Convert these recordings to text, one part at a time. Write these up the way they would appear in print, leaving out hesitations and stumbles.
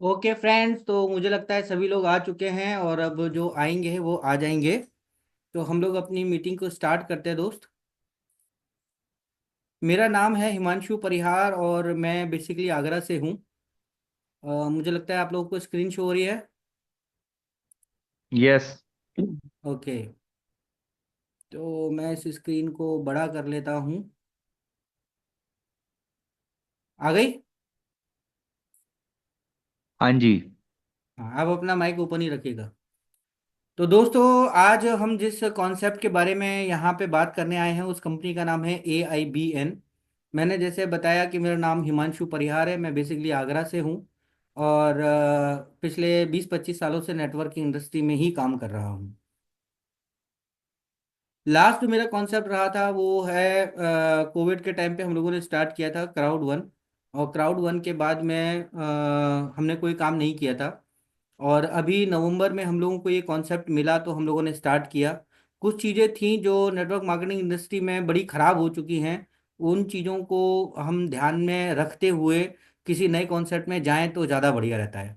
Okay friends, तो मुझे लगता है सभी लोग आ चुके हैं और अब जो आएंगे वो आ जाएंगे। तो हम लोग अपनी मीटिंग को स्टार्ट करते हैं दोस्त। मेरा नाम है हिमांशु परिहार और मैं बेसिकली आगरा से हूँ। मुझे लगता है आप लोगों को स्क्रीन शो हो रही है। यस। ओके, तो मैं इस स्क्रीन को बड़ा कर लेता हूँ। आ गई। हाँ जी। हाँ, अब अपना माइक ओपन ही रखिएगा। तो दोस्तों, आज हम जिस कॉन्सेप्ट के बारे में यहाँ पे बात करने आए हैं उस कंपनी का नाम है AIBN। मैंने जैसे बताया कि मेरा नाम हिमांशु परिहार है, मैं बेसिकली आगरा से हूँ और पिछले 20-25 सालों से नेटवर्किंग इंडस्ट्री में ही काम कर रहा हूँ। लास्ट जो मेरा कॉन्सेप्ट रहा था वो है कोविड के टाइम पे हम लोगों ने स्टार्ट किया था क्राउड वन। और क्राउड वन के बाद में हमने कोई काम नहीं किया था। और अभी नवंबर में हम लोगों को ये कॉन्सेप्ट मिला तो हम लोगों ने स्टार्ट किया। कुछ चीज़ें थी जो नेटवर्क मार्केटिंग इंडस्ट्री में बड़ी ख़राब हो चुकी हैं। उन चीज़ों को हम ध्यान में रखते हुए किसी नए कॉन्सेप्ट में जाएं तो ज़्यादा बढ़िया रहता है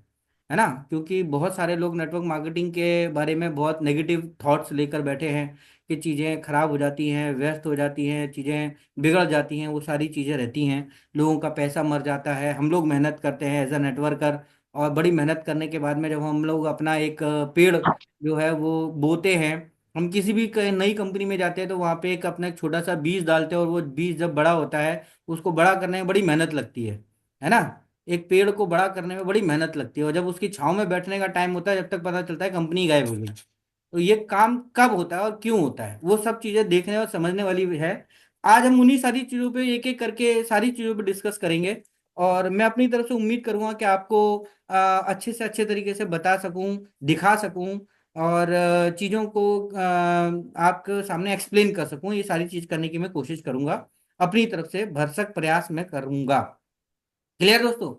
ना। क्योंकि बहुत सारे लोग नेटवर्क मार्केटिंग के बारे में बहुत नेगेटिव थॉट्स लेकर बैठे हैं कि चीज़ें खराब हो जाती हैं, व्यस्त हो जाती हैं, चीज़ें बिगड़ जाती हैं, वो सारी चीज़ें रहती हैं। लोगों का पैसा मर जाता है। हम लोग मेहनत करते हैं एज अ नेटवर्कर और बड़ी मेहनत करने के बाद में जब हम लोग अपना एक पेड़ जो है वो बोते हैं। हम किसी भी नई कंपनी में जाते हैं तो वहाँ पे एक अपना एक छोटा सा बीज डालते हैं और वो बीज जब बड़ा होता है उसको बड़ा करने में बड़ी मेहनत लगती है ना। एक पेड़ को बड़ा करने में बड़ी मेहनत लगती है और जब उसकी छांव में बैठने का टाइम होता है जब तक पता चलता है कंपनी गायब हो गई। तो ये काम कब होता है और क्यों होता है वो सब चीजें देखने और समझने वाली भी है। आज हम उन्हीं सारी चीजों पे एक एक करके सारी चीजों पे डिस्कस करेंगे। और मैं अपनी तरफ से उम्मीद करूंगा कि आपको अच्छे से अच्छे तरीके से बता सकूं, दिखा सकूं और चीजों को आपके सामने एक्सप्लेन कर सकूं। ये सारी चीज करने की मैं कोशिश करूंगा, अपनी तरफ से भरसक प्रयास मैं करूंगा। क्लियर दोस्तों।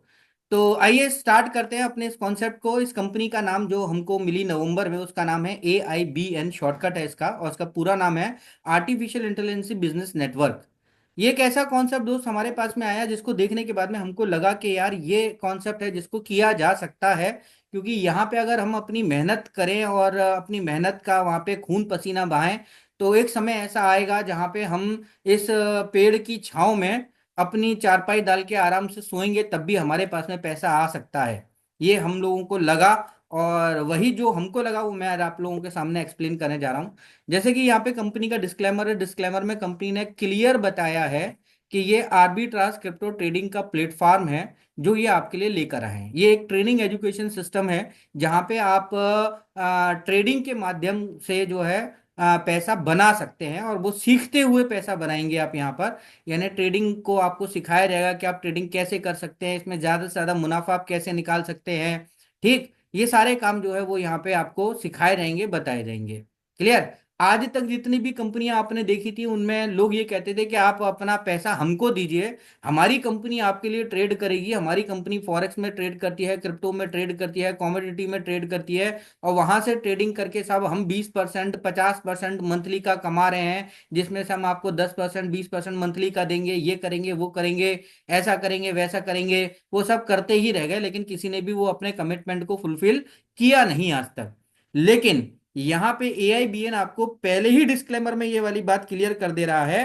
तो आइए स्टार्ट करते हैं अपने इस कॉन्सेप्ट को। इस कंपनी का नाम जो हमको मिली नवंबर में उसका नाम है AIBN, शॉर्टकट है इसका, और इसका पूरा नाम है आर्टिफिशियल इंटेलिजेंस बिजनेस नेटवर्क। ये एक ऐसा कॉन्सेप्ट दोस्त हमारे पास में आया जिसको देखने के बाद में हमको लगा कि यार ये कॉन्सेप्ट है जिसको किया जा सकता है। क्योंकि यहाँ पे अगर हम अपनी मेहनत करें और अपनी मेहनत का वहाँ पे खून पसीना बहाएं तो एक समय ऐसा आएगा जहाँ पे हम इस पेड़ की छांव में अपनी चारपाई डाल के आराम से सोएंगे तब भी हमारे पास में पैसा आ सकता है। ये हम लोगों को लगा और वही जो हमको लगा वो मैं आज आप लोगों के सामने एक्सप्लेन करने जा रहा हूँ। जैसे कि यहाँ पे कंपनी का डिस्क्लेमर है। डिस्क्लेमर में कंपनी ने क्लियर बताया है कि ये आर्बिट्राज क्रिप्टो ट्रेडिंग का प्लेटफॉर्म है जो ये आपके लिए लेकर आए हैं। ये एक ट्रेनिंग एजुकेशन सिस्टम है जहाँ पे आप ट्रेडिंग के माध्यम से जो है पैसा बना सकते हैं और वो सीखते हुए पैसा बनाएंगे आप यहाँ पर। यानी ट्रेडिंग को आपको सिखाया जाएगा कि आप ट्रेडिंग कैसे कर सकते हैं, इसमें ज्यादा से ज्यादा मुनाफा आप कैसे निकाल सकते हैं। ठीक, ये सारे काम जो है वो यहाँ पे आपको सिखाए जाएंगे, बताए जाएंगे। क्लियर। आज तक जितनी भी कंपनियां आपने देखी थी उनमें लोग ये कहते थे कि आप अपना पैसा हमको दीजिए, हमारी कंपनी आपके लिए ट्रेड करेगी। हमारी कंपनी फॉरेक्स में ट्रेड करती है, क्रिप्टो में ट्रेड करती है, कमोडिटी में ट्रेड करती है और वहां से ट्रेडिंग करके साहब हम 20% 50% मंथली का कमा रहे हैं, जिसमें से हम आपको 10% 20% मंथली का देंगे, ये करेंगे वो करेंगे, ऐसा करेंगे वैसा करेंगे। वो सब करते ही रह गए लेकिन किसी ने भी वो अपने कमिटमेंट को फुलफिल किया नहीं आज तक। लेकिन यहां पे AIBN आपको पहले ही डिस्क्लेमर में ये वाली बात क्लियर कर दे रहा है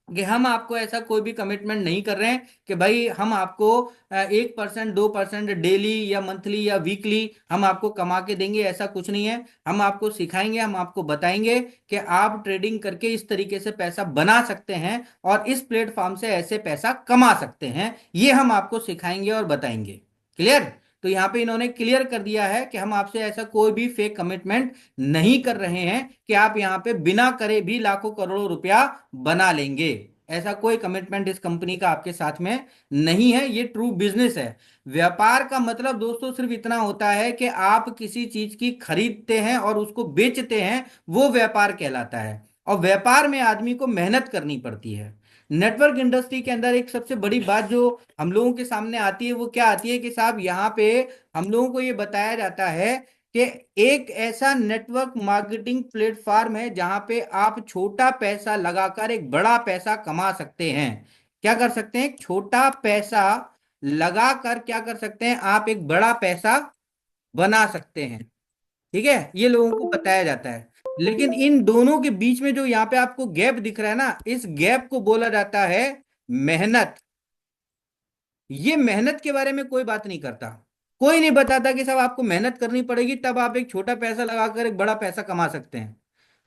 कि हम आपको ऐसा कोई भी कमिटमेंट नहीं कर रहे हैं कि भाई हम आपको 1% 2% डेली या मंथली या वीकली हम आपको कमा के देंगे। ऐसा कुछ नहीं है। हम आपको सिखाएंगे, हम आपको बताएंगे कि आप ट्रेडिंग करके इस तरीके से पैसा बना सकते हैं और इस प्लेटफॉर्म से ऐसे पैसा कमा सकते हैं। ये हम आपको सिखाएंगे और बताएंगे। क्लियर। तो यहाँ पे इन्होंने क्लियर कर दिया है कि हम आपसे ऐसा कोई भी फेक कमिटमेंट नहीं कर रहे हैं कि आप यहाँ पे बिना करे भी लाखों करोड़ों रुपया बना लेंगे। ऐसा कोई कमिटमेंट इस कंपनी का आपके साथ में नहीं है। ये ट्रू बिजनेस है। व्यापार का मतलब दोस्तों सिर्फ इतना होता है कि आप किसी चीज की खरीदते हैं और उसको बेचते हैं, वो व्यापार कहलाता है। और व्यापार में आदमी को मेहनत करनी पड़ती है। नेटवर्क इंडस्ट्री के अंदर एक सबसे बड़ी बात जो हम लोगों के सामने आती है वो क्या आती है कि साहब यहाँ पे हम लोगों को ये बताया जाता है कि एक ऐसा नेटवर्क मार्केटिंग प्लेटफॉर्म है जहां पे आप छोटा पैसा लगाकर एक बड़ा पैसा कमा सकते हैं। क्या कर सकते हैं? छोटा पैसा लगा कर क्या कर सकते हैं, आप एक बड़ा पैसा बना सकते हैं। ठीक है, ये लोगों को बताया जाता है। लेकिन इन दोनों के बीच में जो यहाँ पे आपको गैप दिख रहा है ना, इस गैप को बोला जाता है मेहनत। ये मेहनत के बारे में कोई बात नहीं करता। कोई नहीं बताता कि साहब आपको मेहनत करनी पड़ेगी, तब आप एक छोटा पैसा लगाकर एक बड़ा पैसा कमा सकते हैं।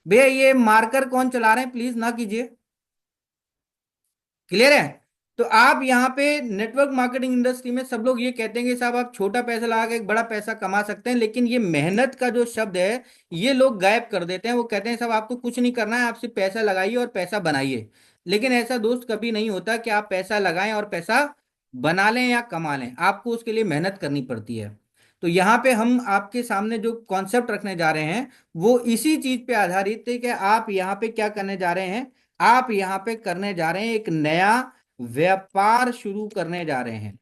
भैया ये मार्कर कौन चला रहे हैं, प्लीज ना कीजिए। क्लियर है? तो आप यहाँ पे नेटवर्क मार्केटिंग इंडस्ट्री में सब लोग ये कहते हैं कि साहब आप छोटा पैसा लगा के एक बड़ा पैसा कमा सकते हैं, लेकिन ये मेहनत का जो शब्द है ये लोग गायब कर देते हैं। वो कहते हैं साहब आपको कुछ नहीं करना है, आप सिर्फ पैसा लगाइए और पैसा बनाइए। लेकिन ऐसा दोस्त कभी नहीं होता कि आप पैसा लगाएं और पैसा बना लें या कमा लें, आपको उसके लिए मेहनत करनी पड़ती है। तो यहाँ पे हम आपके सामने जो कॉन्सेप्ट रखने जा रहे हैं वो इसी चीज पे आधारित है कि आप यहाँ पे क्या करने जा रहे हैं। आप यहाँ पे करने जा रहे हैं एक नया व्यापार शुरू करने जा रहे हैं।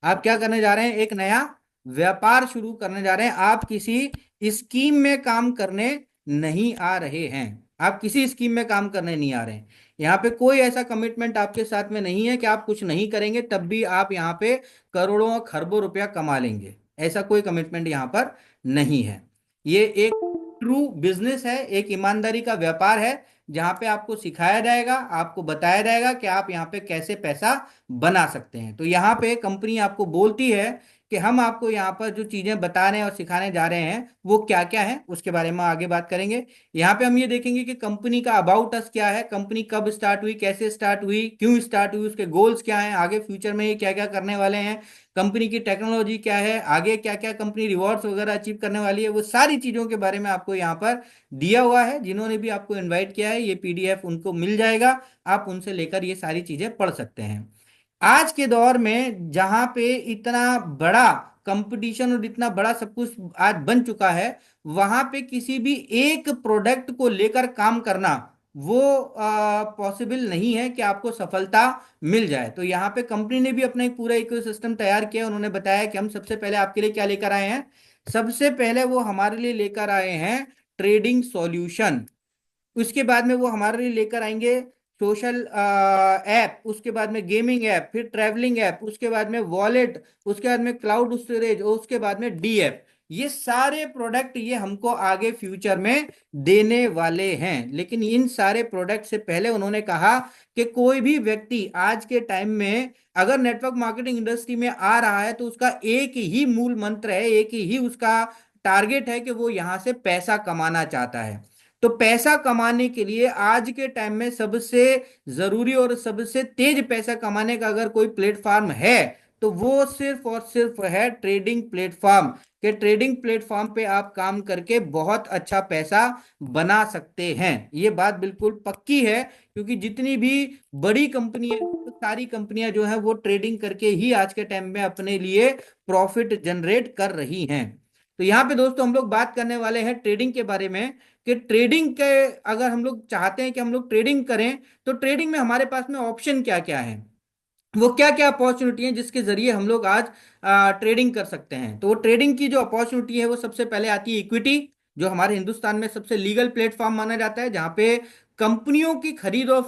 आप क्या करने जा रहे हैं, एक नया व्यापार शुरू करने जा रहे हैं। आप किसी स्कीम में काम करने नहीं आ रहे हैं। आप किसी स्कीम में काम करने नहीं आ रहे हैं। यहाँ पे कोई ऐसा कमिटमेंट आपके साथ में नहीं है कि आप कुछ नहीं करेंगे तब भी आप यहाँ पे करोड़ों और खरबों रुपया कमा लेंगे। ऐसा कोई कमिटमेंट यहाँ पर नहीं है। ये एक ट्रू बिजनेस है, एक ईमानदारी का व्यापार है, जहां पे आपको सिखाया जाएगा, आपको बताया जाएगा कि आप यहाँ पे कैसे पैसा बना सकते हैं। तो यहाँ पे कंपनी आपको बोलती है कि हम आपको यहाँ पर जो चीजें बता रहे हैं और सिखाने जा रहे हैं वो क्या क्या है, उसके बारे में आगे बात करेंगे। यहाँ पे हम ये देखेंगे कि कंपनी का अबाउट अस क्या है, कंपनी कब स्टार्ट हुई, कैसे स्टार्ट हुई, क्यों स्टार्ट हुई, उसके गोल्स क्या हैं, आगे फ्यूचर में ये क्या क्या करने वाले हैं, कंपनी की टेक्नोलॉजी क्या है, आगे क्या क्या कंपनी रिवॉर्ड्स वगैरह अचीव करने वाली है, वो सारी चीजों के बारे में आपको यहाँ पर दिया हुआ है। जिन्होंने भी आपको इनवाइट किया है ये पीडीएफ उनको मिल जाएगा, आप उनसे लेकर ये सारी चीजें पढ़ सकते हैं। आज के दौर में जहां पे इतना बड़ा कंपटीशन और इतना बड़ा सब कुछ आज बन चुका है, वहां पे किसी भी एक प्रोडक्ट को लेकर काम करना वो पॉसिबल नहीं है कि आपको सफलता मिल जाए। तो यहाँ पे कंपनी ने भी अपना एक पूरा इकोसिस्टम तैयार किया। उन्होंने बताया कि हम सबसे पहले आपके लिए क्या लेकर आए हैं, सबसे पहले वो हमारे लिए लेकर आए हैं ट्रेडिंग सॉल्यूशन। उसके बाद में वो हमारे लिए लेकर आएंगे सोशल ऐप, उसके बाद में गेमिंग ऐप, फिर ट्रैवलिंग ऐप, उसके बाद में वॉलेट, उसके बाद में क्लाउड स्टोरेज और उसके बाद में डी ऐप। ये सारे प्रोडक्ट ये हमको आगे फ्यूचर में देने वाले हैं। लेकिन इन सारे प्रोडक्ट से पहले उन्होंने कहा कि कोई भी व्यक्ति आज के टाइम में अगर नेटवर्क मार्केटिंग इंडस्ट्री में आ रहा है तो उसका एक ही मूल मंत्र है, एक ही उसका टारगेट है कि वो यहां से पैसा कमाना चाहता है। तो पैसा कमाने के लिए आज के टाइम में सबसे जरूरी और सबसे तेज पैसा कमाने का अगर कोई प्लेटफॉर्म है तो वो सिर्फ और सिर्फ है ट्रेडिंग प्लेटफॉर्म। के ट्रेडिंग प्लेटफॉर्म पे आप काम करके बहुत अच्छा पैसा बना सकते हैं। ये बात बिल्कुल पक्की है, क्योंकि जितनी भी बड़ी कंपनी है, सारी कंपनियां जो है वो ट्रेडिंग करके ही आज के टाइम में अपने लिए प्रॉफिट जनरेट कर रही हैं। तो यहाँ पे दोस्तों हम लोग बात करने वाले हैं ट्रेडिंग के बारे में, कि ट्रेडिंग के अगर हम लोग चाहते हैं कि हम लोग ट्रेडिंग करें तो ट्रेडिंग में हमारे पास में ऑप्शन क्या क्या है, वो क्या क्या अपॉर्चुनिटी है जिसके जरिए हम लोग आज ट्रेडिंग कर सकते हैं। तो वो ट्रेडिंग की जो अपॉर्चुनिटी है वो सबसे पहले आती है इक्विटी, जो हमारे हिंदुस्तान में सबसे लीगल प्लेटफॉर्म माना जाता है, जहां पे कंपनियों की खरीद और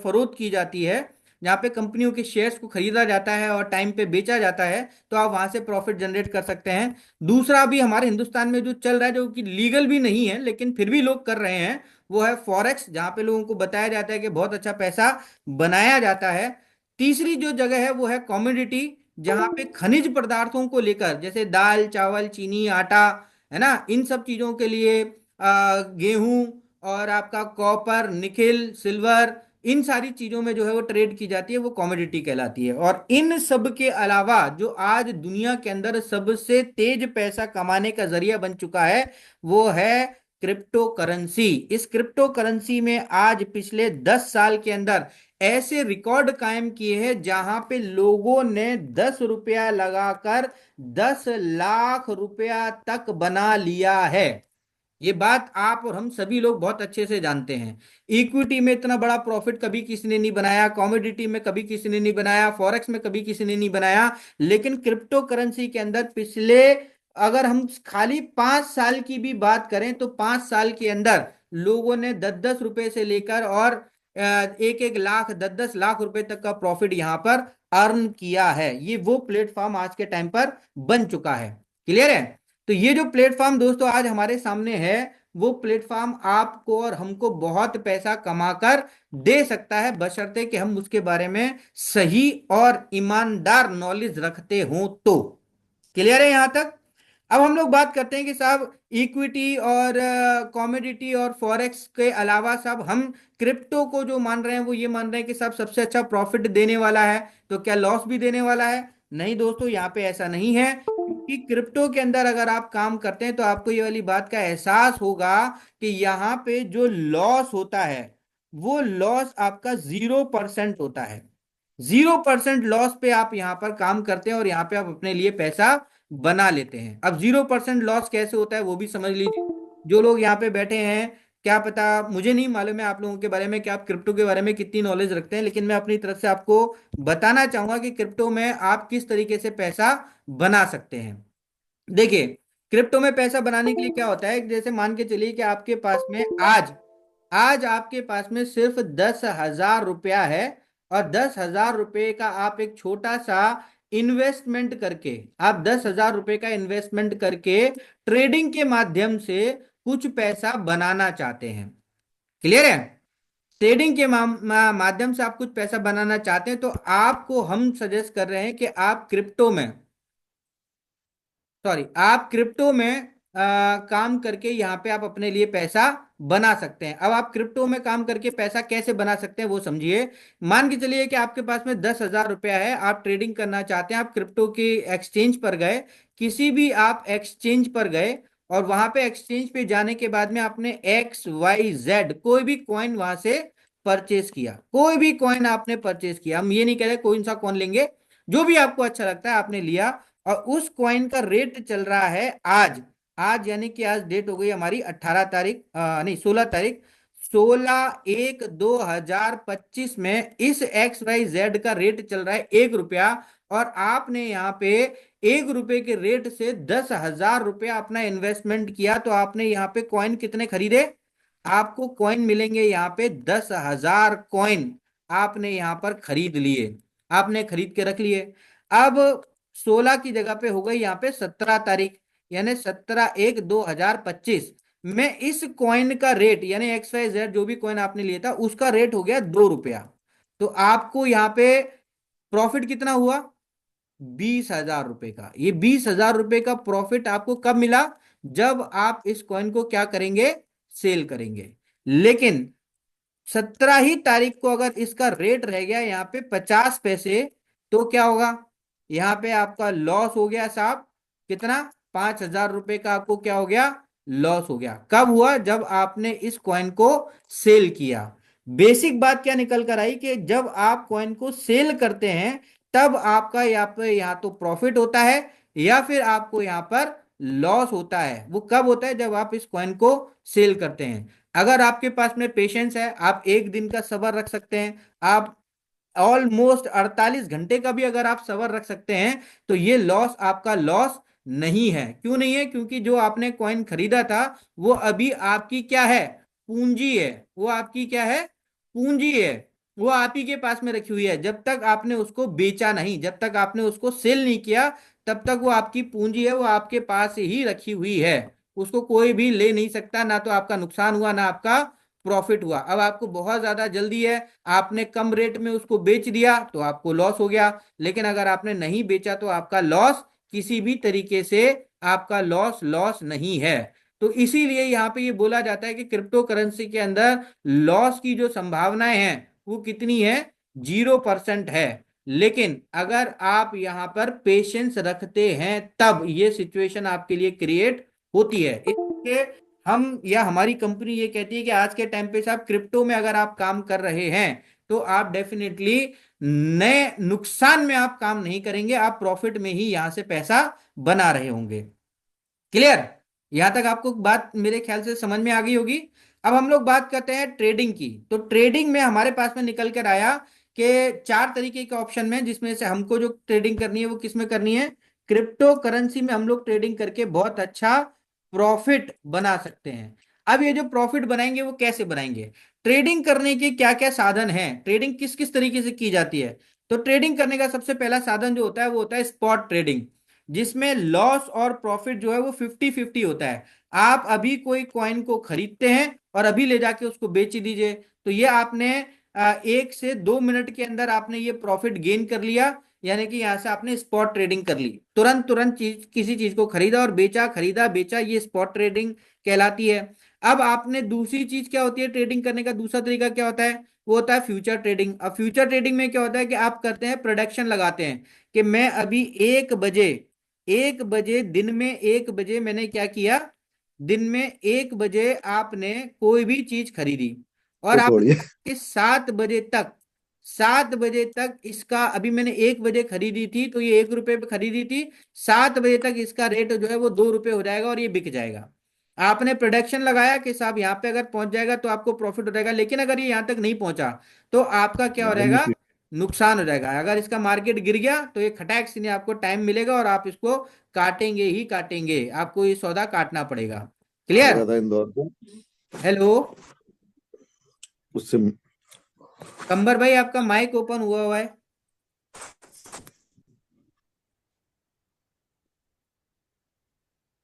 फरोख्त की जाती है, जहां पे कंपनियों के शेयर्स को खरीदा जाता है और टाइम पे बेचा जाता है, तो आप वहां से प्रॉफिट जनरेट कर सकते हैं। दूसरा भी हमारे हिंदुस्तान में जो चल रहा है, जो कि लीगल भी नहीं है लेकिन फिर भी लोग कर रहे हैं, वो है फॉरेक्स, जहां पे लोगों को बताया जाता है कि बहुत अच्छा पैसा बनाया जाता है। तीसरी जो जगह है वो है कॉमोडिटी, जहां पे खनिज पदार्थों को लेकर, जैसे दाल चावल चीनी आटा, है ना, इन सब चीजों के लिए गेहूं और आपका कॉपर निकेल सिल्वर, इन सारी चीजों में जो है वो ट्रेड की जाती है, वो कॉमोडिटी कहलाती है। और इन सब के अलावा जो आज दुनिया के अंदर सबसे तेज पैसा कमाने का जरिया बन चुका है वो है क्रिप्टो करेंसी। इस क्रिप्टो करेंसी में आज पिछले 10 साल के अंदर ऐसे रिकॉर्ड कायम किए हैं जहां पे लोगों ने 10 रुपया लगाकर 10 लाख रुपया तक बना लिया है। ये बात आप और हम सभी लोग बहुत अच्छे से जानते हैं। इक्विटी में इतना बड़ा प्रॉफिट कभी किसी ने नहीं बनाया, कमोडिटी में कभी किसी ने नहीं बनाया, फॉरेक्स में कभी किसी ने नहीं बनाया, लेकिन क्रिप्टो करेंसी के अंदर पिछले, अगर हम खाली 5 साल की भी बात करें तो 5 साल के अंदर लोगों ने 10-10 रुपए से लेकर और 1-1 लाख 10-10 लाख रुपए तक का प्रॉफिट यहां पर अर्न किया है। ये वो प्लेटफॉर्म आज के टाइम पर बन चुका है। क्लियर है? तो ये जो प्लेटफॉर्म दोस्तों आज हमारे सामने है, वो प्लेटफॉर्म आपको और हमको बहुत पैसा कमाकर दे सकता है, बशर्ते कि हम उसके बारे में सही और ईमानदार नॉलेज रखते हो तो। क्लियर है यहां तक? अब हम लोग बात करते हैं कि साहब इक्विटी और कॉमोडिटी और फॉरेक्स के अलावा साहब हम क्रिप्टो को जो मान रहे हैं वो ये मान रहे हैं कि साहब सबसे अच्छा प्रॉफिट देने वाला है, तो क्या लॉस भी देने वाला है? नहीं दोस्तों, यहाँ पे ऐसा नहीं है, क्योंकि क्रिप्टो के अंदर अगर आप काम करते हैं तो आपको ये वाली बात का एहसास होगा कि यहाँ पे जो लॉस होता है वो लॉस आपका 0% होता है। 0% लॉस पे आप यहां पर काम करते हैं और यहां पे आप अपने लिए पैसा बना लेते हैं। अब 0% लॉस कैसे होता है वो भी समझ लीजिए। जो लोग यहाँ पे बैठे हैं, क्या पता, मुझे नहीं मालूम है आप लोगों के बारे में कि आप क्रिप्टो के बारे में कितनी नॉलेज रखते हैं, लेकिन मैं अपनी तरफ से आपको बताना चाहूंगा कि क्रिप्टो में आप किस तरीके से पैसा बना सकते हैं। देखिए, क्रिप्टो में पैसा बनाने के लिए क्या होता है, जैसे मान के चलिए कि आपके पास में आज आज आपके पास में सिर्फ 10,000 रुपया है, और 10,000 रुपये का आप एक छोटा सा इन्वेस्टमेंट करके, आप 10,000 रुपये का इन्वेस्टमेंट करके ट्रेडिंग के माध्यम से कुछ पैसा बनाना चाहते हैं। क्लियर है? ट्रेडिंग के माध्यम से आप कुछ पैसा बनाना चाहते हैं, तो आपको हम सजेस्ट कर रहे हैं कि आप क्रिप्टो में, सॉरी, आप क्रिप्टो में काम करके यहाँ पे आप अपने लिए पैसा बना सकते हैं। अब आप क्रिप्टो में काम करके पैसा कैसे बना सकते हैं वो समझिए। मान के चलिए कि आपके पास में 10,000 रुपया है, आप ट्रेडिंग करना चाहते हैं, आप क्रिप्टो की एक्सचेंज पर गए, किसी भी आप एक्सचेंज पर गए, और वहां पे एक्सचेंज पे जाने के बाद में आपने XYZ कोई भी कॉइन वहां से परचेज किया, कोई भी कॉइन आपने परचेज किया, हम ये नहीं कह रहे कोई सा कॉइन लेंगे, जो भी आपको अच्छा लगता है आपने लिया, और उस कॉइन का रेट चल रहा है आज, आज यानी कि आज डेट हो गई हमारी 18 तारीख, नहीं 16 तारीख, 16/1/2025 में इस XYZ का रेट चल रहा है 1 रुपया, और आपने यहाँ पे 1 रुपए के रेट से 10,000 रुपया अपना इन्वेस्टमेंट किया, तो आपने यहाँ पे कॉइन कितने खरीदे? आपको कॉइन मिलेंगे यहाँ पे 10,000 कॉइन आपने यहाँ पर खरीद लिए, आपने खरीद के रख लिए। अब 16 की जगह पे हो गई यहाँ पे 17 तारीख, यानी 17/1/2025 में इस कॉइन का रेट, यानी XYZ जो भी कॉइन आपने लिया था उसका रेट हो गया 2 रुपया। तो आपको यहाँ पे प्रॉफिट कितना हुआ? 20,000 रुपए का। ये 20,000 रुपए का प्रॉफिट आपको कब मिला? जब आप इस कॉइन को क्या करेंगे? सेल करेंगे। लेकिन 17 ही तारीख को अगर इसका रेट रह गया यहाँ पे 50 पैसे, तो क्या होगा? यहाँ पे आपका लॉस हो गया साहब, कितना? 5,000 रुपए का आपको क्या हो गया? लॉस हो गया। कब हुआ? जब आपने इस कॉइन को सेल किया। बेसिक बात क्या निकल कर आई कि जब आप कॉइन को सेल करते हैं तब आपका यहाँ पे यहाँ तो प्रॉफिट होता है, या फिर आपको यहाँ पर लॉस होता है। वो कब होता है? जब आप इस कॉइन को सेल करते हैं। अगर आपके पास में पेशेंस है, आप एक दिन का सब्र रख सकते हैं, आप ऑलमोस्ट 48 घंटे का भी अगर आप सब्र रख सकते हैं, तो ये लॉस आपका लॉस नहीं है। क्यों नहीं है? क्योंकि जो आपने कॉइन खरीदा था वो अभी आपकी क्या है? पूंजी है। वो आपकी क्या है? पूंजी है। वो आप ही के पास में रखी हुई है। जब तक आपने उसको बेचा नहीं, जब तक आपने उसको सेल नहीं किया, तब तक वो आपकी पूंजी है, वो आपके पास ही रखी हुई है। उसको कोई भी ले नहीं सकता, ना तो आपका नुकसान हुआ ना आपका प्रॉफिट हुआ। अब आपको बहुत ज्यादा जल्दी है, आपने कम रेट में उसको बेच दिया तो आपको लॉस हो गया, लेकिन अगर आपने नहीं बेचा तो आपका लॉस किसी भी तरीके से, आपका लॉस लॉस नहीं है। तो इसीलिए यहाँ पे ये बोला जाता है कि क्रिप्टो करेंसी के अंदर लॉस की जो संभावनाएं हैं वो कितनी है? 0% है। लेकिन अगर आप यहाँ पर पेशेंस रखते हैं तब ये सिचुएशन आपके लिए क्रिएट होती है। इसलिए हम या हमारी कंपनी ये कहती है कि आज के टाइम पे साहब क्रिप्टो में अगर आप काम कर रहे हैं तो आप डेफिनेटली नए नुकसान में आप काम नहीं करेंगे, आप प्रॉफिट में ही यहां से पैसा बना रहे होंगे। क्लियर? यहां तक आपको बात मेरे ख्याल से समझ में आ गई होगी। अब हम लोग बात करते हैं ट्रेडिंग की। तो ट्रेडिंग में हमारे पास में निकल कर आया कि 4 तरीके के ऑप्शन में, जिसमें से हमको जो ट्रेडिंग करनी है वो किस में करनी है? क्रिप्टो करेंसी में हम लोग ट्रेडिंग करके बहुत अच्छा प्रॉफिट बना सकते हैं। अब ये जो प्रॉफिट बनाएंगे वो कैसे बनाएंगे? ट्रेडिंग करने के क्या क्या साधन हैं, ट्रेडिंग किस किस तरीके से की जाती है? तो ट्रेडिंग करने का सबसे पहला साधन जो होता है वो होता है स्पॉट ट्रेडिंग, जिसमें लॉस और प्रॉफिट जो है वो 50-50 होता है। आप अभी कोई कॉइन को खरीदते हैं और अभी ले जाके उसको बेच दीजिए, तो ये आपने 1 से 2 मिनट के अंदर आपने ये प्रॉफिट गेन कर लिया। यानी कि यहां से आपने स्पॉट ट्रेडिंग कर ली, तुरंत तुरंत चीज, किसी चीज को खरीदा और बेचा, खरीदा बेचा, ये स्पॉट ट्रेडिंग कहलाती है। अब आपने दूसरी चीज क्या होती है ट्रेडिंग करने का दूसरा तरीका क्या होता है, वो होता है फ्यूचर ट्रेडिंग। अब फ्यूचर ट्रेडिंग में क्या होता है कि आप करते हैं प्रोडक्शन लगाते हैं कि मैं अभी 1 बजे, 1 बजे दिन में 1 बजे मैंने क्या किया, दिन में 1 बजे आपने कोई भी चीज खरीदी और तो आप छोड़िए। 7 बजे तक, 7 बजे तक इसका, अभी मैंने 1 बजे खरीदी थी तो ये 1 रुपए पे खरीदी थी, 7 बजे तक इसका रेट जो है वो 2 रुपए हो जाएगा और ये बिक जाएगा। आपने प्रोडक्शन लगाया कि साहब यहाँ पे अगर पहुंच जाएगा तो आपको प्रॉफिट हो जाएगा, लेकिन अगर ये यहाँ तक नहीं पहुंचा तो आपका क्या हो जाएगा, बेनिफिट। नुकसान हो जाएगा। अगर इसका मार्केट गिर गया तो ये खटैक से नहीं, आपको टाइम मिलेगा और आप इसको काटेंगे ही काटेंगे, आपको ये सौदा काटना पड़ेगा। क्लियर? गया था इंदौर को हेलो उससे। कंबर भाई, आपका माइक ओपन हुआ हुआ है।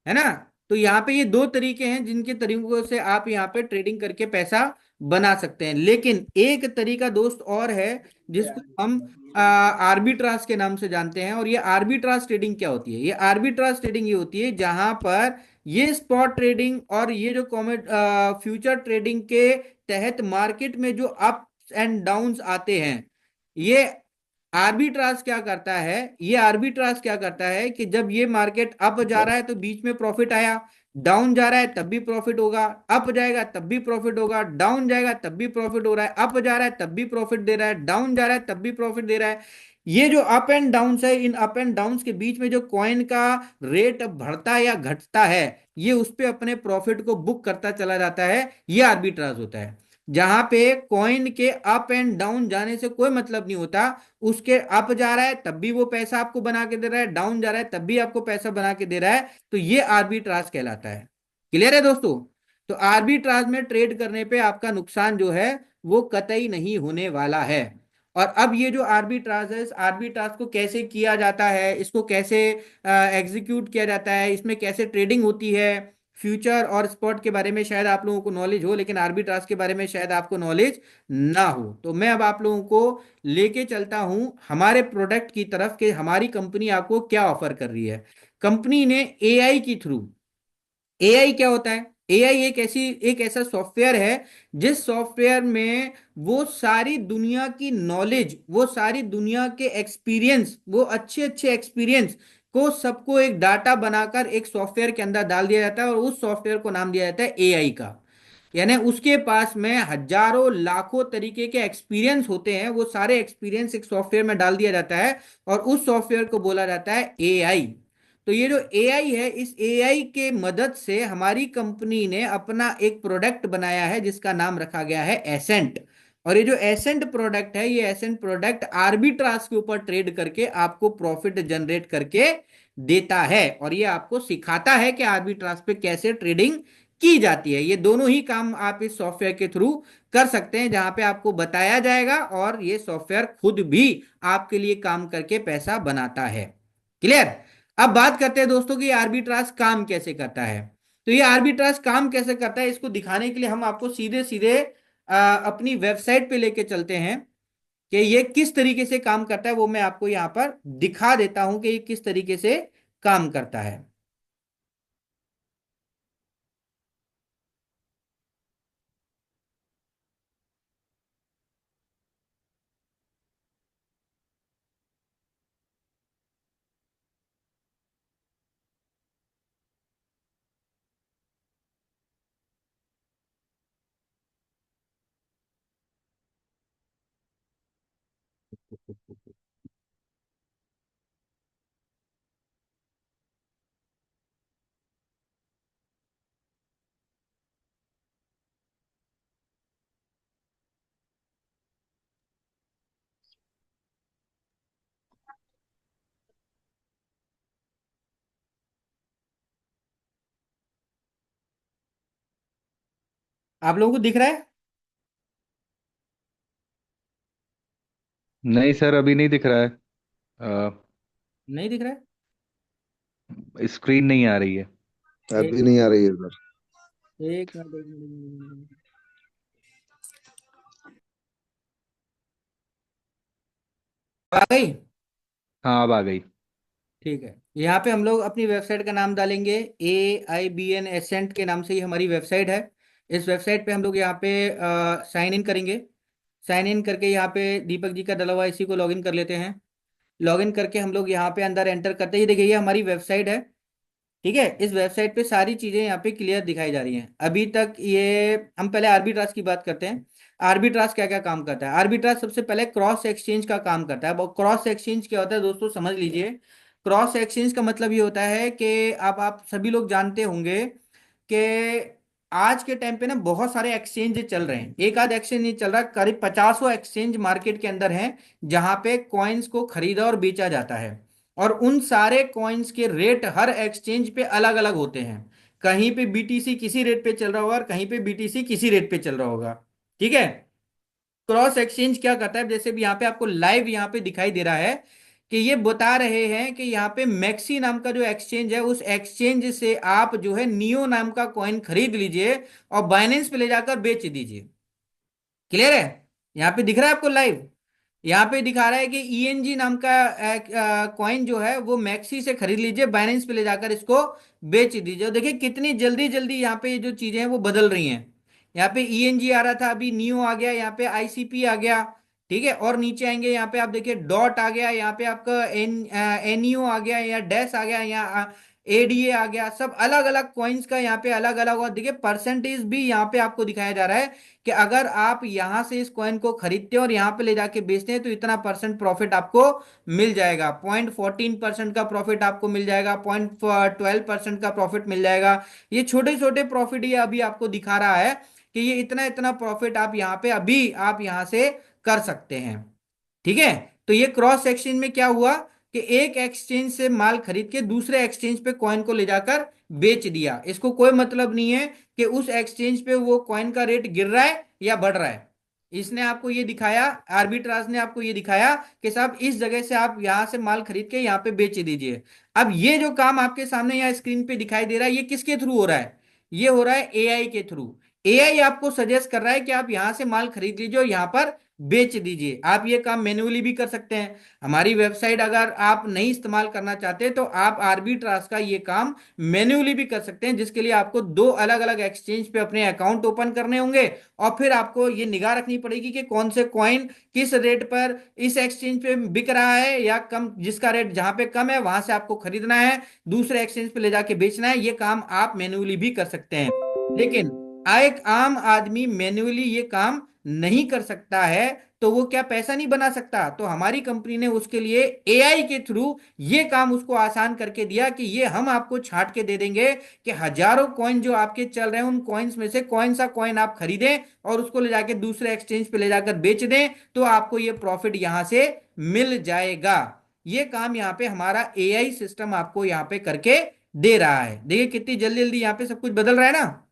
है ना? तो यहाँ पे ये दो तरीके हैं जिनके तरीकों से आप यहाँ पे ट्रेडिंग करके पैसा बना सकते हैं, लेकिन एक तरीका दोस्त और है जिसको हम आर्बिट्राज के नाम से जानते हैं। और ये आर्बिट्राज ट्रेडिंग क्या होती है, ये आर्बिट्राज ट्रेडिंग ये होती है जहां पर ये स्पॉट ट्रेडिंग और ये जो कॉमेड फ्यूचर ट्रेडिंग के तहत मार्केट में जो अप्स एंड डाउन्स आते हैं, ये आर्बिट्राज क्या करता है, ये आर्बिट्राज क्या करता है कि जब ये मार्केट अप जा रहा है तो बीच में प्रॉफिट आया, डाउन जा रहा है तब भी प्रॉफिट होगा, अप जाएगा तब भी प्रॉफिट होगा, डाउन जाएगा तब भी प्रॉफिट हो रहा है, अप जा रहा है तब भी प्रॉफिट दे रहा है, डाउन जा रहा है तब भी प्रॉफिट दे रहा है। ये जो अप एंड डाउन्स है, इन अप एंड डाउन्स के बीच में जो कॉइन का रेट बढ़ता है या घटता है, ये उस पे अपने प्रॉफिट को बुक करता चला जाता है, ये आर्बिट्राज होता है। जहां पे कॉइन के अप एंड डाउन जाने से कोई मतलब नहीं होता, उसके अप जा रहा है तब भी वो पैसा आपको बना के दे रहा है, डाउन जा रहा है तब भी आपको पैसा बना के दे रहा है, तो ये आर्बिट्राज कहलाता है। क्लियर है दोस्तों? तो आर्बिट्राज में ट्रेड करने पे आपका नुकसान जो है वो कतई नहीं होने वाला है। और अब ये जो आर्बिट्राज है, इस आर्बिट्राज को कैसे किया जाता है, इसको कैसे एग्जीक्यूट किया जाता है, इसमें कैसे ट्रेडिंग होती है, फ्यूचर और स्पॉट के बारे में शायद आप लोगों को नॉलेज हो लेकिन आर्बिट्राज के बारे में शायद आपको नॉलेज ना हो, तो मैं अब आप लोगों को लेके चलता हूं हमारे प्रोडक्ट की तरफ कि हमारी कंपनी आपको क्या ऑफर कर रही है। कंपनी ने एआई के थ्रू, एआई क्या होता है, एआई एक ऐसा सॉफ्टवेयर है जिस सॉफ्टवेयर में वो सारी दुनिया की नॉलेज, वो सारी दुनिया के एक्सपीरियंस, वो अच्छे अच्छे एक्सपीरियंस को सबको एक डाटा बनाकर एक सॉफ्टवेयर के अंदर डाल दिया जाता है और उस सॉफ्टवेयर को नाम दिया जाता है एआई का। यानी उसके पास में हजारों लाखों तरीके के एक्सपीरियंस होते हैं, वो सारे एक्सपीरियंस एक सॉफ्टवेयर में डाल दिया जाता है और उस सॉफ्टवेयर को बोला जाता है एआई। तो ये जो एआई है, इस एआई के मदद से हमारी कंपनी ने अपना एक प्रोडक्ट बनाया है जिसका नाम रखा गया है एसेंट। और ये जो एसेंट प्रोडक्ट है, ये एसेंट प्रोडक्ट आर्बिट्राज के ऊपर ट्रेड करके आपको प्रॉफिट जनरेट करके देता है और ये आपको सिखाता है कि आर्बिट्राज पे कैसे ट्रेडिंग की जाती है। ये दोनों ही काम आप इस सॉफ्टवेयर के थ्रू कर सकते हैं जहां पे आपको बताया जाएगा और ये सॉफ्टवेयर खुद भी आपके लिए काम करके पैसा बनाता है। क्लियर? अब बात करते हैं दोस्तों कि आर्बिट्राज काम कैसे करता है। तो ये आर्बिट्राज काम कैसे करता है इसको दिखाने के लिए हम आपको सीधे सीधे अपनी वेबसाइट पे लेके चलते हैं कि ये किस तरीके से काम करता है, वो मैं आपको यहां पर दिखा देता हूं कि ये किस तरीके से काम करता है। आप लोगों को दिख रहा है? नहीं सर, अभी नहीं दिख रहा है। नहीं दिख रहा है। स्क्रीन नहीं आ रही है। एक अभी नहीं आ रही है सर। एक मिनट, एक मिनट, एक मिनट। आ गई। हाँ, अब आ गई। ठीक है, यहाँ पे हम लोग अपनी वेबसाइट का नाम डालेंगे। AIBN एसेंट के नाम से ही हमारी वेबसाइट है। इस वेबसाइट पे हम लोग यहाँ पे साइन इन करेंगे। साइन इन करके यहाँ पे दीपक जी का डला हुआ इसी को लॉगिन कर लेते हैं। लॉगिन करके हम लोग यहाँ पे अंदर एंटर करते हैं। ये देखिए, ये हमारी वेबसाइट है। ठीक है, इस वेबसाइट पे सारी चीजें यहाँ पे क्लियर दिखाई जा रही हैं अभी तक। ये हम पहले आर्बिट्राज की बात करते हैं। आर्बिट्राज क्या क्या काम करता है। आर्बिट्राज सबसे पहले क्रॉस एक्सचेंज का काम करता है। अब क्रॉस एक्सचेंज क्या होता है दोस्तों, समझ लीजिए। क्रॉस एक्सचेंज का मतलब ये होता है कि अब आप सभी लोग जानते होंगे कि आज के टाइम पे ना बहुत सारे एक्सचेंज चल रहे हैं। एक आध एक्सचेंज नहीं चल रहा, करीब 50 एक्सचेंज मार्केट के अंदर हैं जहां पे कॉइन्स को खरीदा और बेचा जाता है। और उन सारे कॉइन्स के रेट हर एक्सचेंज पे अलग अलग होते हैं। कहीं पे BTC किसी रेट पे चल रहा होगा और कहीं पे BTC किसी रेट पे चल रहा होगा। ठीक है। क्रॉस एक्सचेंज क्या करता है, जैसे भी यहाँ पे आपको लाइव यहाँ पे दिखाई दे रहा है कि ये बता रहे हैं कि यहाँ पे मैक्सी नाम का जो एक्सचेंज है, उस एक्सचेंज से आप जो है नियो नाम का कॉइन खरीद लीजिए और बाइनेंस पे ले जाकर बेच दीजिए। क्लियर है। यहाँ पे दिख रहा है आपको लाइव। यहाँ पे दिखा रहा है कि ENG नाम का कॉइन जो है वो मैक्सी से खरीद लीजिए, बाइनेंस पे ले जाकर इसको बेच दीजिए। और देखिए कितनी जल्दी जल्दी यहाँ पे ये जो चीजें हैं वो बदल रही हैं। यहाँ पे ENG आ रहा था, अभी नियो आ गया, यहाँ पे ICP आ गया। ठीक है, और नीचे आएंगे यहाँ पे आप देखिए डॉट आ गया, यहाँ पे आपका NEO आ गया, या डैश आ गया, यहाँ ADA आ गया। सब अलग अलग कॉइन्स का यहाँ पे अलग अलग। और देखिए परसेंटेज भी यहाँ पे आपको दिखाया जा रहा है कि अगर आप यहां से इस कॉइन को खरीदते हैं और यहां पे ले जाके बेचते हैं तो इतना परसेंट प्रॉफिट आपको मिल जाएगा। 0.14% का प्रॉफिट आपको मिल जाएगा, 0.12% का प्रॉफिट मिल जाएगा। ये छोटे छोटे प्रॉफिट ये अभी आपको दिखा रहा है कि ये इतना इतना प्रॉफिट आप यहाँ पे अभी आप यहां से कर सकते हैं। ठीक है। तो ये क्रॉस एक्सचेंज में क्या हुआ कि एक एक्सचेंज से माल खरीद के दूसरे एक्सचेंज पे कॉइन को ले जाकर बेच दिया। इसको कोई मतलब नहीं है कि उस एक्सचेंज पे वो कॉइन का रेट गिर रहा है या बढ़ रहा है। इसने आपको ये दिखाया, आर्बिट्राज ने आपको ये दिखाया कि साहब इस जगह से आप यहां से माल खरीद के यहां पे बेच दीजिए। अब ये जो काम आपके सामने यहाँ स्क्रीन पे दिखाई दे रहा है, ये किसके थ्रू हो रहा है। ये हो रहा है AI के थ्रू। AI आपको सजेस्ट कर रहा है कि आप यहां से माल खरीद लीजिए और यहां पर बेच दीजिए। आप ये काम मैन्युअली भी कर सकते हैं। हमारी वेबसाइट अगर आप नहीं इस्तेमाल करना चाहते तो आप आर्बिट्राज का ये काम मैन्युअली भी कर सकते हैं, जिसके लिए आपको दो अलग अलग एक्सचेंज पे अपने अकाउंट ओपन करने होंगे। और फिर आपको ये निगाह रखनी पड़ेगी कि कौन से कॉइन किस रेट पर इस एक्सचेंज पे बिक रहा है, या कम, जिसका रेट जहां पे कम है वहां से आपको खरीदना है, दूसरे एक्सचेंज पे ले जाके बेचना है। ये काम आप मैन्युअली भी कर सकते हैं। लेकिन एक आम आदमी मैन्युअली ये काम नहीं कर सकता है, तो वो क्या पैसा नहीं बना सकता। तो हमारी कंपनी ने उसके लिए AI के थ्रू ये काम उसको आसान करके दिया कि ये हम आपको छांट के दे देंगे कि हजारों कॉइन जो आपके चल रहे हैं उन कॉइन्स में से कौन सा कॉइन आप खरीदें और उसको ले जाके दूसरे एक्सचेंज पे ले जाकर बेच दें, तो आपको ये प्रॉफिट यहां से मिल जाएगा। ये काम यहाँ पे हमारा AI सिस्टम आपको यहाँ पे करके दे रहा है। देखिए कितनी जल्दी जल्दी यहाँ पे सब कुछ बदल रहा है ना।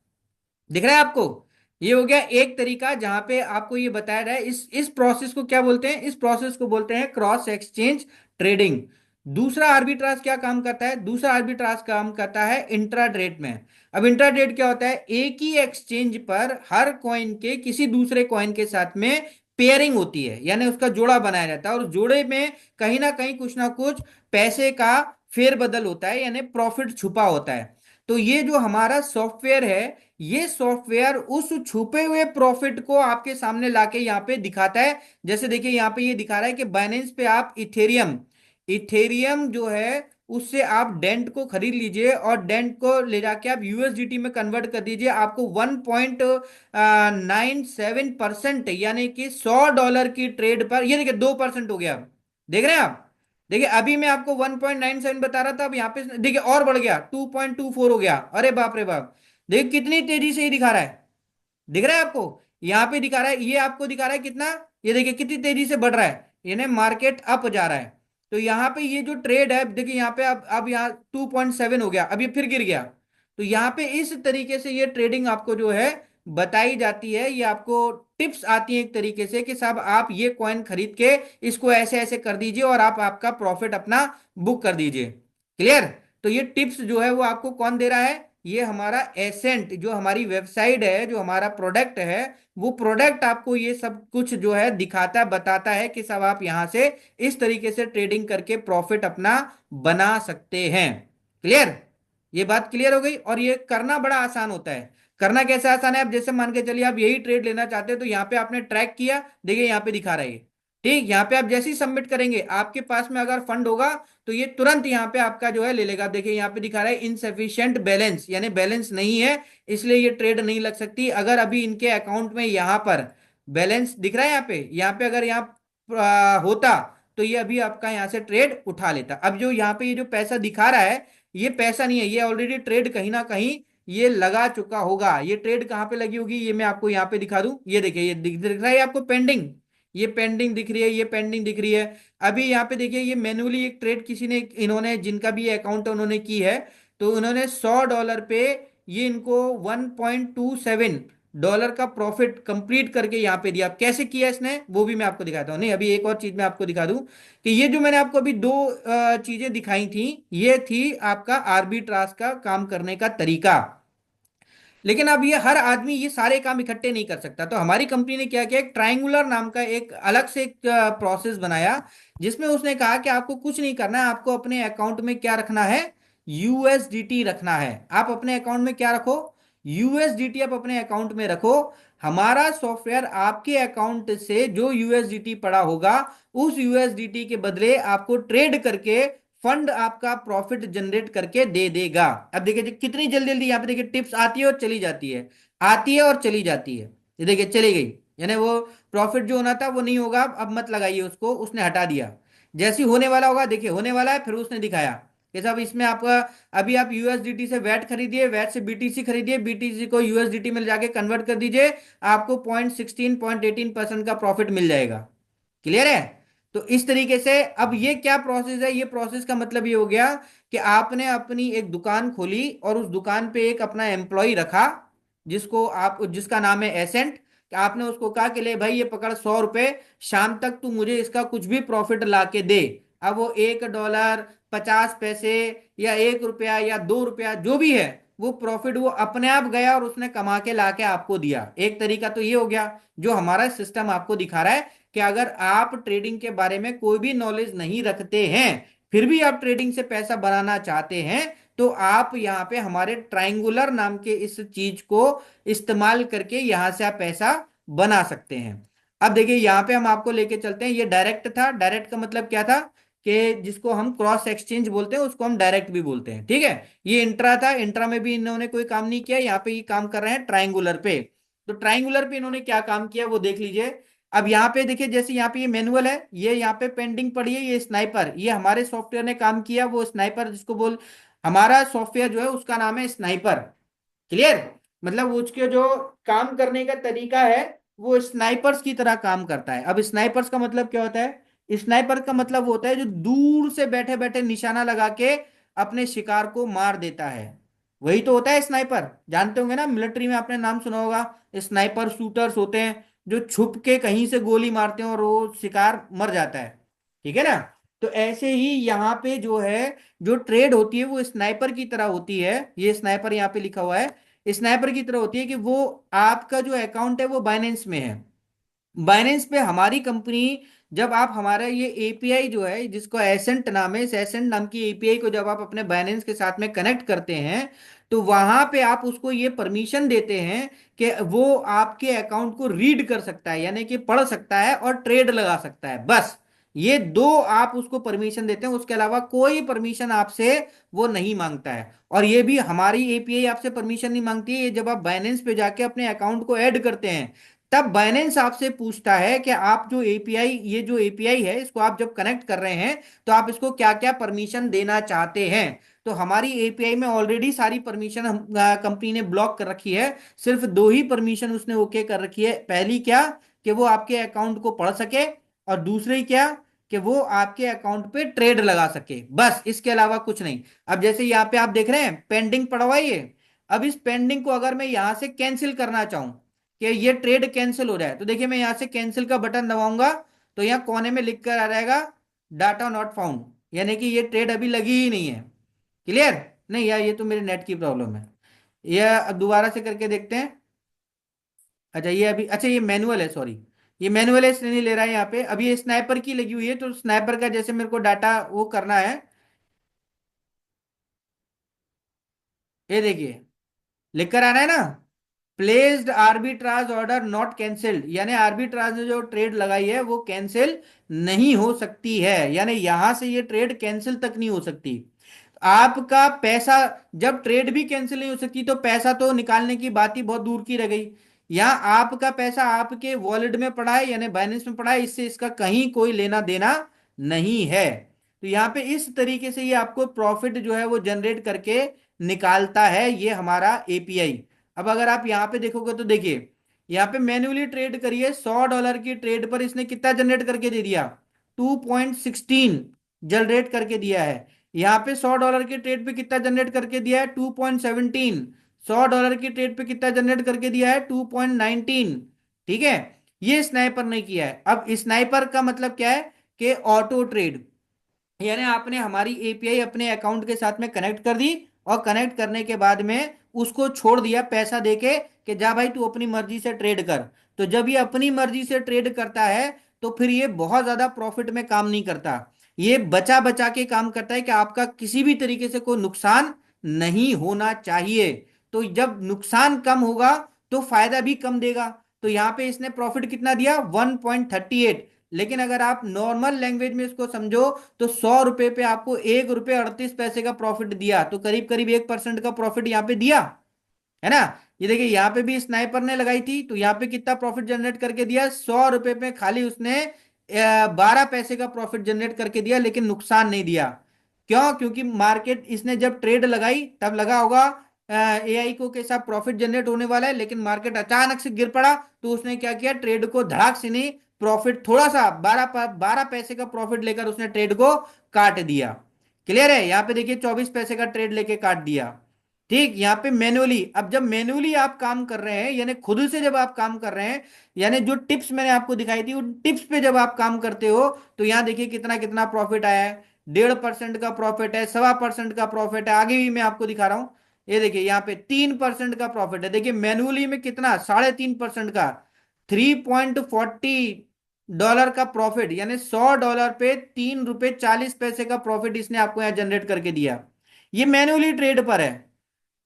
दिख रहा है आपको। ये हो गया एक तरीका जहां पे आपको ये बताया रहा है। इस प्रोसेस को क्या बोलते हैं, इस प्रोसेस को बोलते हैं क्रॉस एक्सचेंज ट्रेडिंग। दूसरा आर्बिट्राज क्या काम करता है, दूसरा आर्बिट्राज काम करता है इंट्राडेट में। अब इंट्राडेट क्या होता है, एक ही एक्सचेंज पर हर कॉइन के किसी दूसरे कॉइन के साथ में पेयरिंग होती है, यानी उसका जोड़ा बनाया जाता है, और उस जोड़े में कहीं ना कुछ पैसे का फेरबदल होता है, यानी प्रॉफिट छुपा होता है। तो ये जो हमारा सॉफ्टवेयर है, ये सॉफ्टवेयर उस छुपे हुए प्रॉफिट को आपके सामने लाके यहाँ पे दिखाता है। जैसे देखिए यहाँ पे ये दिखा रहा है कि बाइनेंस पे आप इथेरियम इथेरियम जो है उससे आप डेंट को खरीद लीजिए और डेंट को ले जाके आप USDT में कन्वर्ट कर दीजिए। आपको 1.97% यानी कि $100 की ट्रेड पर, ये देखिए 2% हो गया। देख रहे हैं आप। देखिए अभी मैं आपको 1.97 बता रहा था, अब यहाँ पे देखिए और बढ़ गया, 2.24 हो गया। अरे बाप रे बाप। देखिए कितनी तेजी से ही दिखा रहा है। दिख रहा है आपको। यहाँ पे दिखा रहा है, ये आपको दिखा रहा है कितना, ये देखिए कितनी तेजी से बढ़ रहा है, यानी मार्केट अप जा रहा है। तो यहाँ पे ये जो ट्रेड है देखिए यहाँ पे अब यहाँ 2.7 हो गया, अब ये फिर गिर गया। तो यहाँ पे इस तरीके से ये ट्रेडिंग आपको जो है बताई जाती है, ये आपको टिप्स आती है एक तरीके से कि साहब आप ये कॉइन खरीद के इसको ऐसे ऐसे कर दीजिए और आप आपका प्रॉफिट अपना बुक कर दीजिए। क्लियर? तो ये टिप्स जो है वो आपको कौन दे रहा है? ये हमारा एसेंट, जो हमारी वेबसाइट है, जो हमारा प्रोडक्ट है, वो प्रोडक्ट आपको ये सब कुछ जो है दिखाता बताता है कि सब आप यहां से इस तरीके से ट्रेडिंग करके प्रॉफिट अपना बना सकते हैं। क्लियर? ये बात क्लियर हो गई। और ये करना बड़ा आसान होता है। करना कैसे आसान है? आप जैसे मान के चलिए आप यही ट्रेड लेना चाहते हैं, तो यहाँ पे आपने ट्रैक किया, देखिए यहाँ पे दिखा रहा है ये। ठीक, यहाँ पे आप जैसे ही सबमिट करेंगे, आपके पास में अगर फंड होगा तो ये तुरंत यहाँ पे आपका जो है ले लेगा। देखिए यहाँ पे दिखा रहा है इनसफिशियंट बैलेंस, यानी बैलेंस नहीं है, इसलिए ये ट्रेड नहीं लग सकती। अगर अभी इनके अकाउंट में यहाँ पर बैलेंस दिख रहा है, यहाँ पे अगर यहाँ होता तो ये अभी आपका यहाँ से ट्रेड उठा लेता। अब जो यहाँ पे ये जो पैसा दिखा रहा है, ये पैसा नहीं है, ये ऑलरेडी ट्रेड कहीं ना कहीं ये लगा चुका होगा। ये ट्रेड कहाँ पे लगी होगी, ये मैं आपको यहाँ पे दिखा दूं। ये देखिए, ये दिख रहा है आपको पेंडिंग, ये पेंडिंग दिख रही है, ये पेंडिंग दिख रही है। अभी यहाँ पे देखिए, ये मैन्युअली एक ट्रेड किसी ने, इन्होंने जिनका भी ये अकाउंट है उन्होंने की है, तो उन्होंने $100 पे ये इनको $1.27 का प्रॉफिट कंप्लीट करके यहाँ पे दिया। अब कैसे किया इसने वो भी मैं आपको दिखाता हूँ। नहीं, अभी एक और चीज मैं आपको दिखा दूं कि ये जो मैंने आपको अभी दो चीजें दिखाई थी, ये थी आपका आर्बिट्राज का काम करने का तरीका। लेकिन अब ये हर आदमी ये सारे काम इकट्ठे नहीं कर सकता, तो हमारी कंपनी ने क्या किया, एक ट्रायंगुलर नाम का एक अलग से एक प्रोसेस बनाया, जिसमें उसने कहा कि आपको कुछ नहीं करना है, आपको अपने अकाउंट में क्या रखना है, यूएसडीटी रखना है। आप अपने अकाउंट में क्या रखो, यूएसडीटी आप अपने अकाउंट में रखो। हमारा सॉफ्टवेयर आपके अकाउंट से जो यूएसडीटी पड़ा होगा, उस यूएसडीटी के बदले आपको ट्रेड करके फंड आपका प्रॉफिट जनरेट करके दे देगा। अब देखिए कितनी जल्दी जल्दी यहाँ पे देखिए टिप्स आती है और चली जाती है, आती है और चली जाती है। ये देखिए चली गई, यानी वो प्रॉफिट जो होना था वो नहीं होगा, अब मत लगाइए उसको, उसने हटा दिया। जैसे ही होने वाला होगा, देखिए होने वाला है, फिर उसने दिखाया कि साहब इसमें आपका, अभी आप यूएसडीटी से वैट खरीदिए, वैट से बीटीसी खरीदिए, बीटीसी को यूएसडीटी में जाके कन्वर्ट कर दीजिए, आपको 0.16 0.18% का प्रॉफिट मिल जाएगा। क्लियर है? तो इस तरीके से अब ये क्या प्रोसेस है, ये प्रोसेस का मतलब ये हो गया कि आपने अपनी एक दुकान खोली और उस दुकान पे एक अपना एम्प्लॉय रखा, जिसको आप, जिसका नाम है एसेंट, कि आपने उसको कहा कि ले भाई ये पकड़ $100, शाम तक तू मुझे इसका कुछ भी प्रॉफिट ला के दे। अब वो $1, 50 पैसे, या ₹1 या ₹2, जो भी है, वो प्रॉफिट वो अपने आप गया और उसने कमा के ला के आपको दिया। एक तरीका तो ये हो गया जो हमारा सिस्टम आपको दिखा रहा है कि अगर आप ट्रेडिंग के बारे में कोई भी नॉलेज नहीं रखते हैं, फिर भी आप ट्रेडिंग से पैसा बनाना चाहते हैं, तो आप यहाँ पे हमारे ट्रायंगुलर नाम के इस चीज को इस्तेमाल करके यहां से आप पैसा बना सकते हैं। अब देखिए यहाँ पे हम आपको लेके चलते हैं, ये डायरेक्ट था। डायरेक्ट का मतलब क्या था कि जिसको हम क्रॉस एक्सचेंज बोलते हैं उसको हम डायरेक्ट भी बोलते हैं। ठीक है, ये इंट्रा था, इंट्रा में भी इन्होंने कोई काम नहीं किया, यहाँ पे ये काम कर रहे हैं ट्रायंगुलर पे। तो ट्रायंगुलर पे इन्होंने क्या काम किया वो देख लीजिए। अब यहाँ पे देखिए, जैसे यहाँ पे ये मैनुअल है, ये यहाँ पे पेंडिंग पड़ी है, ये स्नाइपर, ये हमारे सॉफ्टवेयर ने काम किया, वो स्नाइपर जिसको बोल, हमारा सॉफ्टवेयर जो है उसका नाम है स्नाइपर। क्लियर? मतलब उसके जो काम करने का तरीका है वो स्नाइपर्स की तरह काम करता है। अब स्नाइपर्स का मतलब क्या होता है? स्नाइपर का मतलब होता है जो दूर से बैठे बैठे निशाना लगा के अपने शिकार को मार देता है, वही तो होता है स्नाइपर। जानते होंगे ना, मिलिट्री में आपने नाम सुना होगा, स्नाइपर शूटर्स होते हैं जो छुप के कहीं से गोली मारते हैं और वो शिकार मर जाता है। ठीक है ना? तो ऐसे ही यहाँ पे जो है, जो ट्रेड होती है वो स्नाइपर की तरह होती है। ये स्नाइपर यहाँ पे लिखा हुआ है, स्नाइपर की तरह होती है कि वो आपका जो अकाउंट है वो बाइनेंस में है। बाइनेंस पे हमारी कंपनी, जब आप हमारा ये एपीआई जो है जिसको एसेंट नाम है, इस एसेंट नाम की एपीआई को जब आप अपने बाइनेंस के साथ में कनेक्ट करते हैं, तो वहां पे आप उसको ये परमिशन देते हैं कि वो आपके अकाउंट को रीड कर सकता है, यानी कि पढ़ सकता है और ट्रेड लगा सकता है। बस ये दो आप उसको परमिशन देते हैं, उसके अलावा कोई परमिशन आपसे वो नहीं मांगता है। और ये भी हमारी एपीआई आपसे परमिशन नहीं मांगती है, ये जब आप बाइनेंस पे जाके अपने अकाउंट को ऐड करते हैं, तब बाइनेंस आपसे पूछता है कि आप जो एपीआई, ये जो एपीआई है इसको आप जब कनेक्ट कर रहे हैं तो आप इसको क्या क्या परमिशन देना चाहते हैं। तो हमारी एपीआई में ऑलरेडी सारी परमिशन हम कंपनी ने ब्लॉक कर रखी है, सिर्फ दो ही परमिशन उसने ओके कर रखी है। पहली क्या, कि वो आपके अकाउंट को पढ़ सके, और दूसरी क्या, कि वो आपके अकाउंट पे ट्रेड लगा सके, बस इसके अलावा कुछ नहीं। अब जैसे यहाँ पे आप देख रहे हैं पेंडिंग पड़ा हुआ है ये, अब इस पेंडिंग को अगर मैं यहां से कैंसिल करना चाहूं कि ये ट्रेड कैंसिल हो जाए, तो देखिए मैं यहां से कैंसिल का बटन दबाऊंगा, तो यहाँ कोने में लिख कर आ जाएगा डाटा नॉट फाउंड, यानी कि ये ट्रेड अभी लगी ही नहीं है। क्लियर? नहीं यार, ये तो मेरे नेट की प्रॉब्लम है। ये अब दोबारा से करके देखते हैं। अच्छा ये अभी, अच्छा ये मैनुअल है, सॉरी, ये मैनुअल है इसलिए नहीं ले रहा है यहाँ पे। अभी ये स्नाइपर की लगी हुई है, तो स्नाइपर का जैसे मेरे को डाटा वो करना है, ये देखिए लिख कर आ रहा है ना, placed arbitrage order not cancelled, यानी आर्बिट्राज ने जो ट्रेड लगाई है वो कैंसिल नहीं हो सकती है, यानी यहां से ये ट्रेड कैंसिल तक नहीं हो सकती। आपका पैसा, जब ट्रेड भी कैंसिल नहीं हो सकती तो पैसा तो निकालने की बात ही बहुत दूर की रह गई। यहां आपका पैसा आपके वॉलेट में पड़ा है, यानी बैलेंस में पड़ा है, इससे इसका कहीं कोई लेना देना नहीं है। तो यहाँ पे इस तरीके से ये आपको प्रॉफिट जो है वो जनरेट करके निकालता है, ये हमारा एपीआई। अब अगर आप यहाँ पे देखोगे तो देखिए, यहाँ पे मैन्युअली ट्रेड करिए, $100 की ट्रेड पर इसने कितना जनरेट करके दे दिया, 2.16 जनरेट करके दिया है। यहाँ पे $100 की ट्रेड पे कितना जनरेट करके दिया है, 2.17। $100 की ट्रेड पे कितना जनरेट करके दिया है, 2.19। ठीक है, ये स्नाइपर ने किया है। अब स्नाइपर का मतलब क्या है कि ऑटो ट्रेड, यानी आपने हमारी एपीआई अपने अकाउंट के साथ में कनेक्ट कर दी, और कनेक्ट करने के बाद में उसको छोड़ दिया पैसा देके कि जा भाई तू अपनी मर्जी से ट्रेड कर। तो जब ये अपनी मर्जी से ट्रेड करता है तो फिर ये बहुत ज्यादा प्रॉफिट में काम नहीं करता, ये बचा बचा के काम करता है कि आपका किसी भी तरीके से कोई नुकसान नहीं होना चाहिए। तो जब नुकसान कम होगा तो फायदा भी कम देगा। तो यहां पे इसने प्रॉफिट कितना दिया, 1.38। लेकिन अगर आप नॉर्मल लैंग्वेज में इसको समझो तो $100 पे आपको ₹1.38 का प्रॉफिट दिया, तो करीब करीब 1% का प्रॉफिट यहाँ पे दिया, है ना। ये देखिए यहाँ पे भी स्नाइपर ने लगाई थी, तो यहाँ पे कितना प्रॉफिट जनरेट करके दिया, $100 पे खाली उसने 12 पैसे का प्रॉफिट जनरेट करके दिया, लेकिन नुकसान नहीं दिया। क्यों? क्योंकि मार्केट, इसने जब ट्रेड लगाई तब लगा होगा एआई को के साथ प्रॉफिट जनरेट होने वाला है, लेकिन मार्केट अचानक से गिर पड़ा, तो उसने क्या किया, ट्रेड को धड़ाक से नहीं, प्रॉफिट थोड़ा सा 12 पैसे का प्रॉफिट लेकर उसने ट्रेड को काट दिया। क्लियर है? यहाँ पे देखिए 24 पैसे का ट्रेड लेके काट दिया। ठीक, यहाँ पे मैनुअली, अब जब मैनुअली आप काम कर रहे हैं, यानी खुद से जब आप काम कर रहे हैं, यानी जो टिप्स मैंने आपको दिखाई थी उन टिप्स पे जब आप काम करते हो, तो यहाँ देखिए कितना कितना प्रॉफिट आया है, 1.5% का प्रॉफिट है, 1.25% का प्रॉफिट है, आगे भी मैं आपको दिखा रहा हूं। ये देखिए यहाँ पे 3% का प्रॉफिट है, देखिए मैनुअली में कितना, 3.5% का, $3.40 का प्रॉफिट, यानी $100 पे ₹3.40 का प्रॉफिट इसने आपको यहाँ जनरेट करके दिया। ये मैनुअली ट्रेड पर है।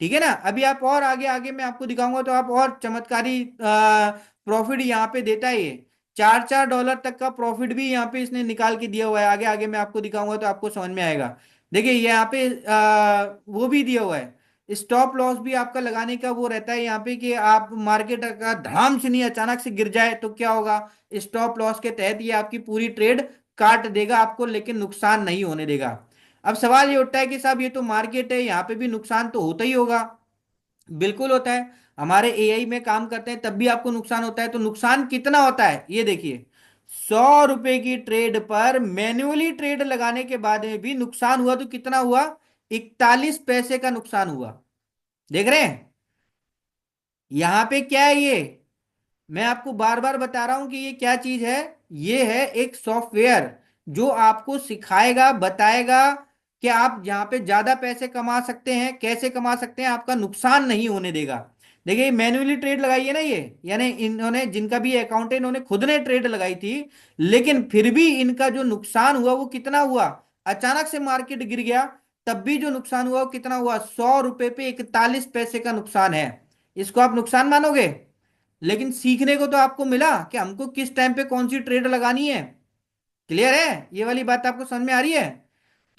ठीक है ना। अभी आप और आगे आगे मैं आपको दिखाऊंगा तो आप और चमत्कारी प्रॉफिट यहाँ पे देता है ये, $4 तक का प्रॉफिट भी यहाँ पे इसने निकाल के दिया हुआ है। आगे आगे मैं आपको दिखाऊंगा तो आपको समझ में आएगा। देखिए यहाँ पे वो भी दिया हुआ है, स्टॉप लॉस भी आपका लगाने का वो रहता है यहाँ पे कि आप मार्केट का धड़ाम से नहीं अचानक से गिर जाए तो क्या होगा, स्टॉप लॉस के तहत ये आपकी पूरी ट्रेड काट देगा आपको, लेकिन नुकसान नहीं होने देगा। अब सवाल ये उठता है कि साहब ये तो मार्केट है, यहाँ पे भी नुकसान तो होता ही होगा। बिल्कुल होता है, हमारे एआई में काम करते हैं तब भी आपको नुकसान होता है। तो नुकसान कितना होता है ये देखिए, $100 की ट्रेड पर मैन्युअली ट्रेड लगाने के बाद में भी नुकसान हुआ तो कितना हुआ, 41 पैसे का नुकसान हुआ। देख रहे हैं यहां पे क्या है ये, मैं आपको बार बार बता रहा हूं कि ये क्या चीज है। ये है एक सॉफ्टवेयर जो आपको सिखाएगा, बताएगा कि आप यहां पे ज्यादा पैसे कमा सकते हैं, कैसे कमा सकते हैं, आपका नुकसान नहीं होने देगा। देखिए मैन्युअली ट्रेड लगाई है ना ये, यानी इन्होंने, जिनका भी अकाउंट है, इन्होंने खुद ने ट्रेड लगाई थी, लेकिन फिर भी इनका जो नुकसान हुआ वो कितना हुआ, अचानक से मार्केट गिर गया तब भी जो नुकसान हुआ वो कितना हुआ, $100 पे 41 पैसे का नुकसान है। इसको आप नुकसान मानोगे? लेकिन सीखने को तो आपको मिला कि हमको किस टाइम पे कौन सी ट्रेड लगानी है। क्लियर है? ये वाली बात आपको समझ में आ रही है?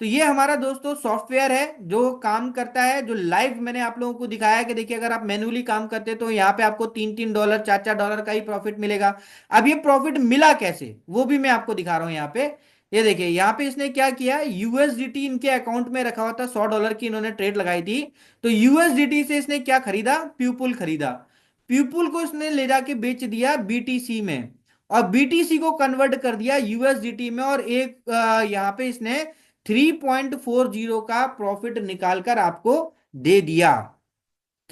तो ये हमारा दोस्तों सॉफ्टवेयर है जो काम करता है, जो लाइव मैंने आप लोगों को दिखाया है कि देखिए अगर आप मैन्युअली काम करते हैं तो यहाँ पे आपको $3-3 $4-4 का ही प्रॉफिट मिलेगा। अब ये प्रॉफिट मिला कैसे वो भी मैं आपको दिखा रहा हूँ यहाँ पे। ये देखिए यहाँ पे इसने क्या किया, यूएसडीटी इनके अकाउंट में रखा हुआ था, $100 की इन्होंने ट्रेड लगाई थी। तो यूएसडीटी से इसने क्या खरीदा, प्यूपुल खरीदा। प्यूपुल को इसने ले जाके बेच दिया बीटीसी में, और बीटीसी को कन्वर्ट कर दिया यूएसडीटी में, और एक यहाँ पे इसने 3.40 का प्रॉफिट निकालकर आपको दे दिया।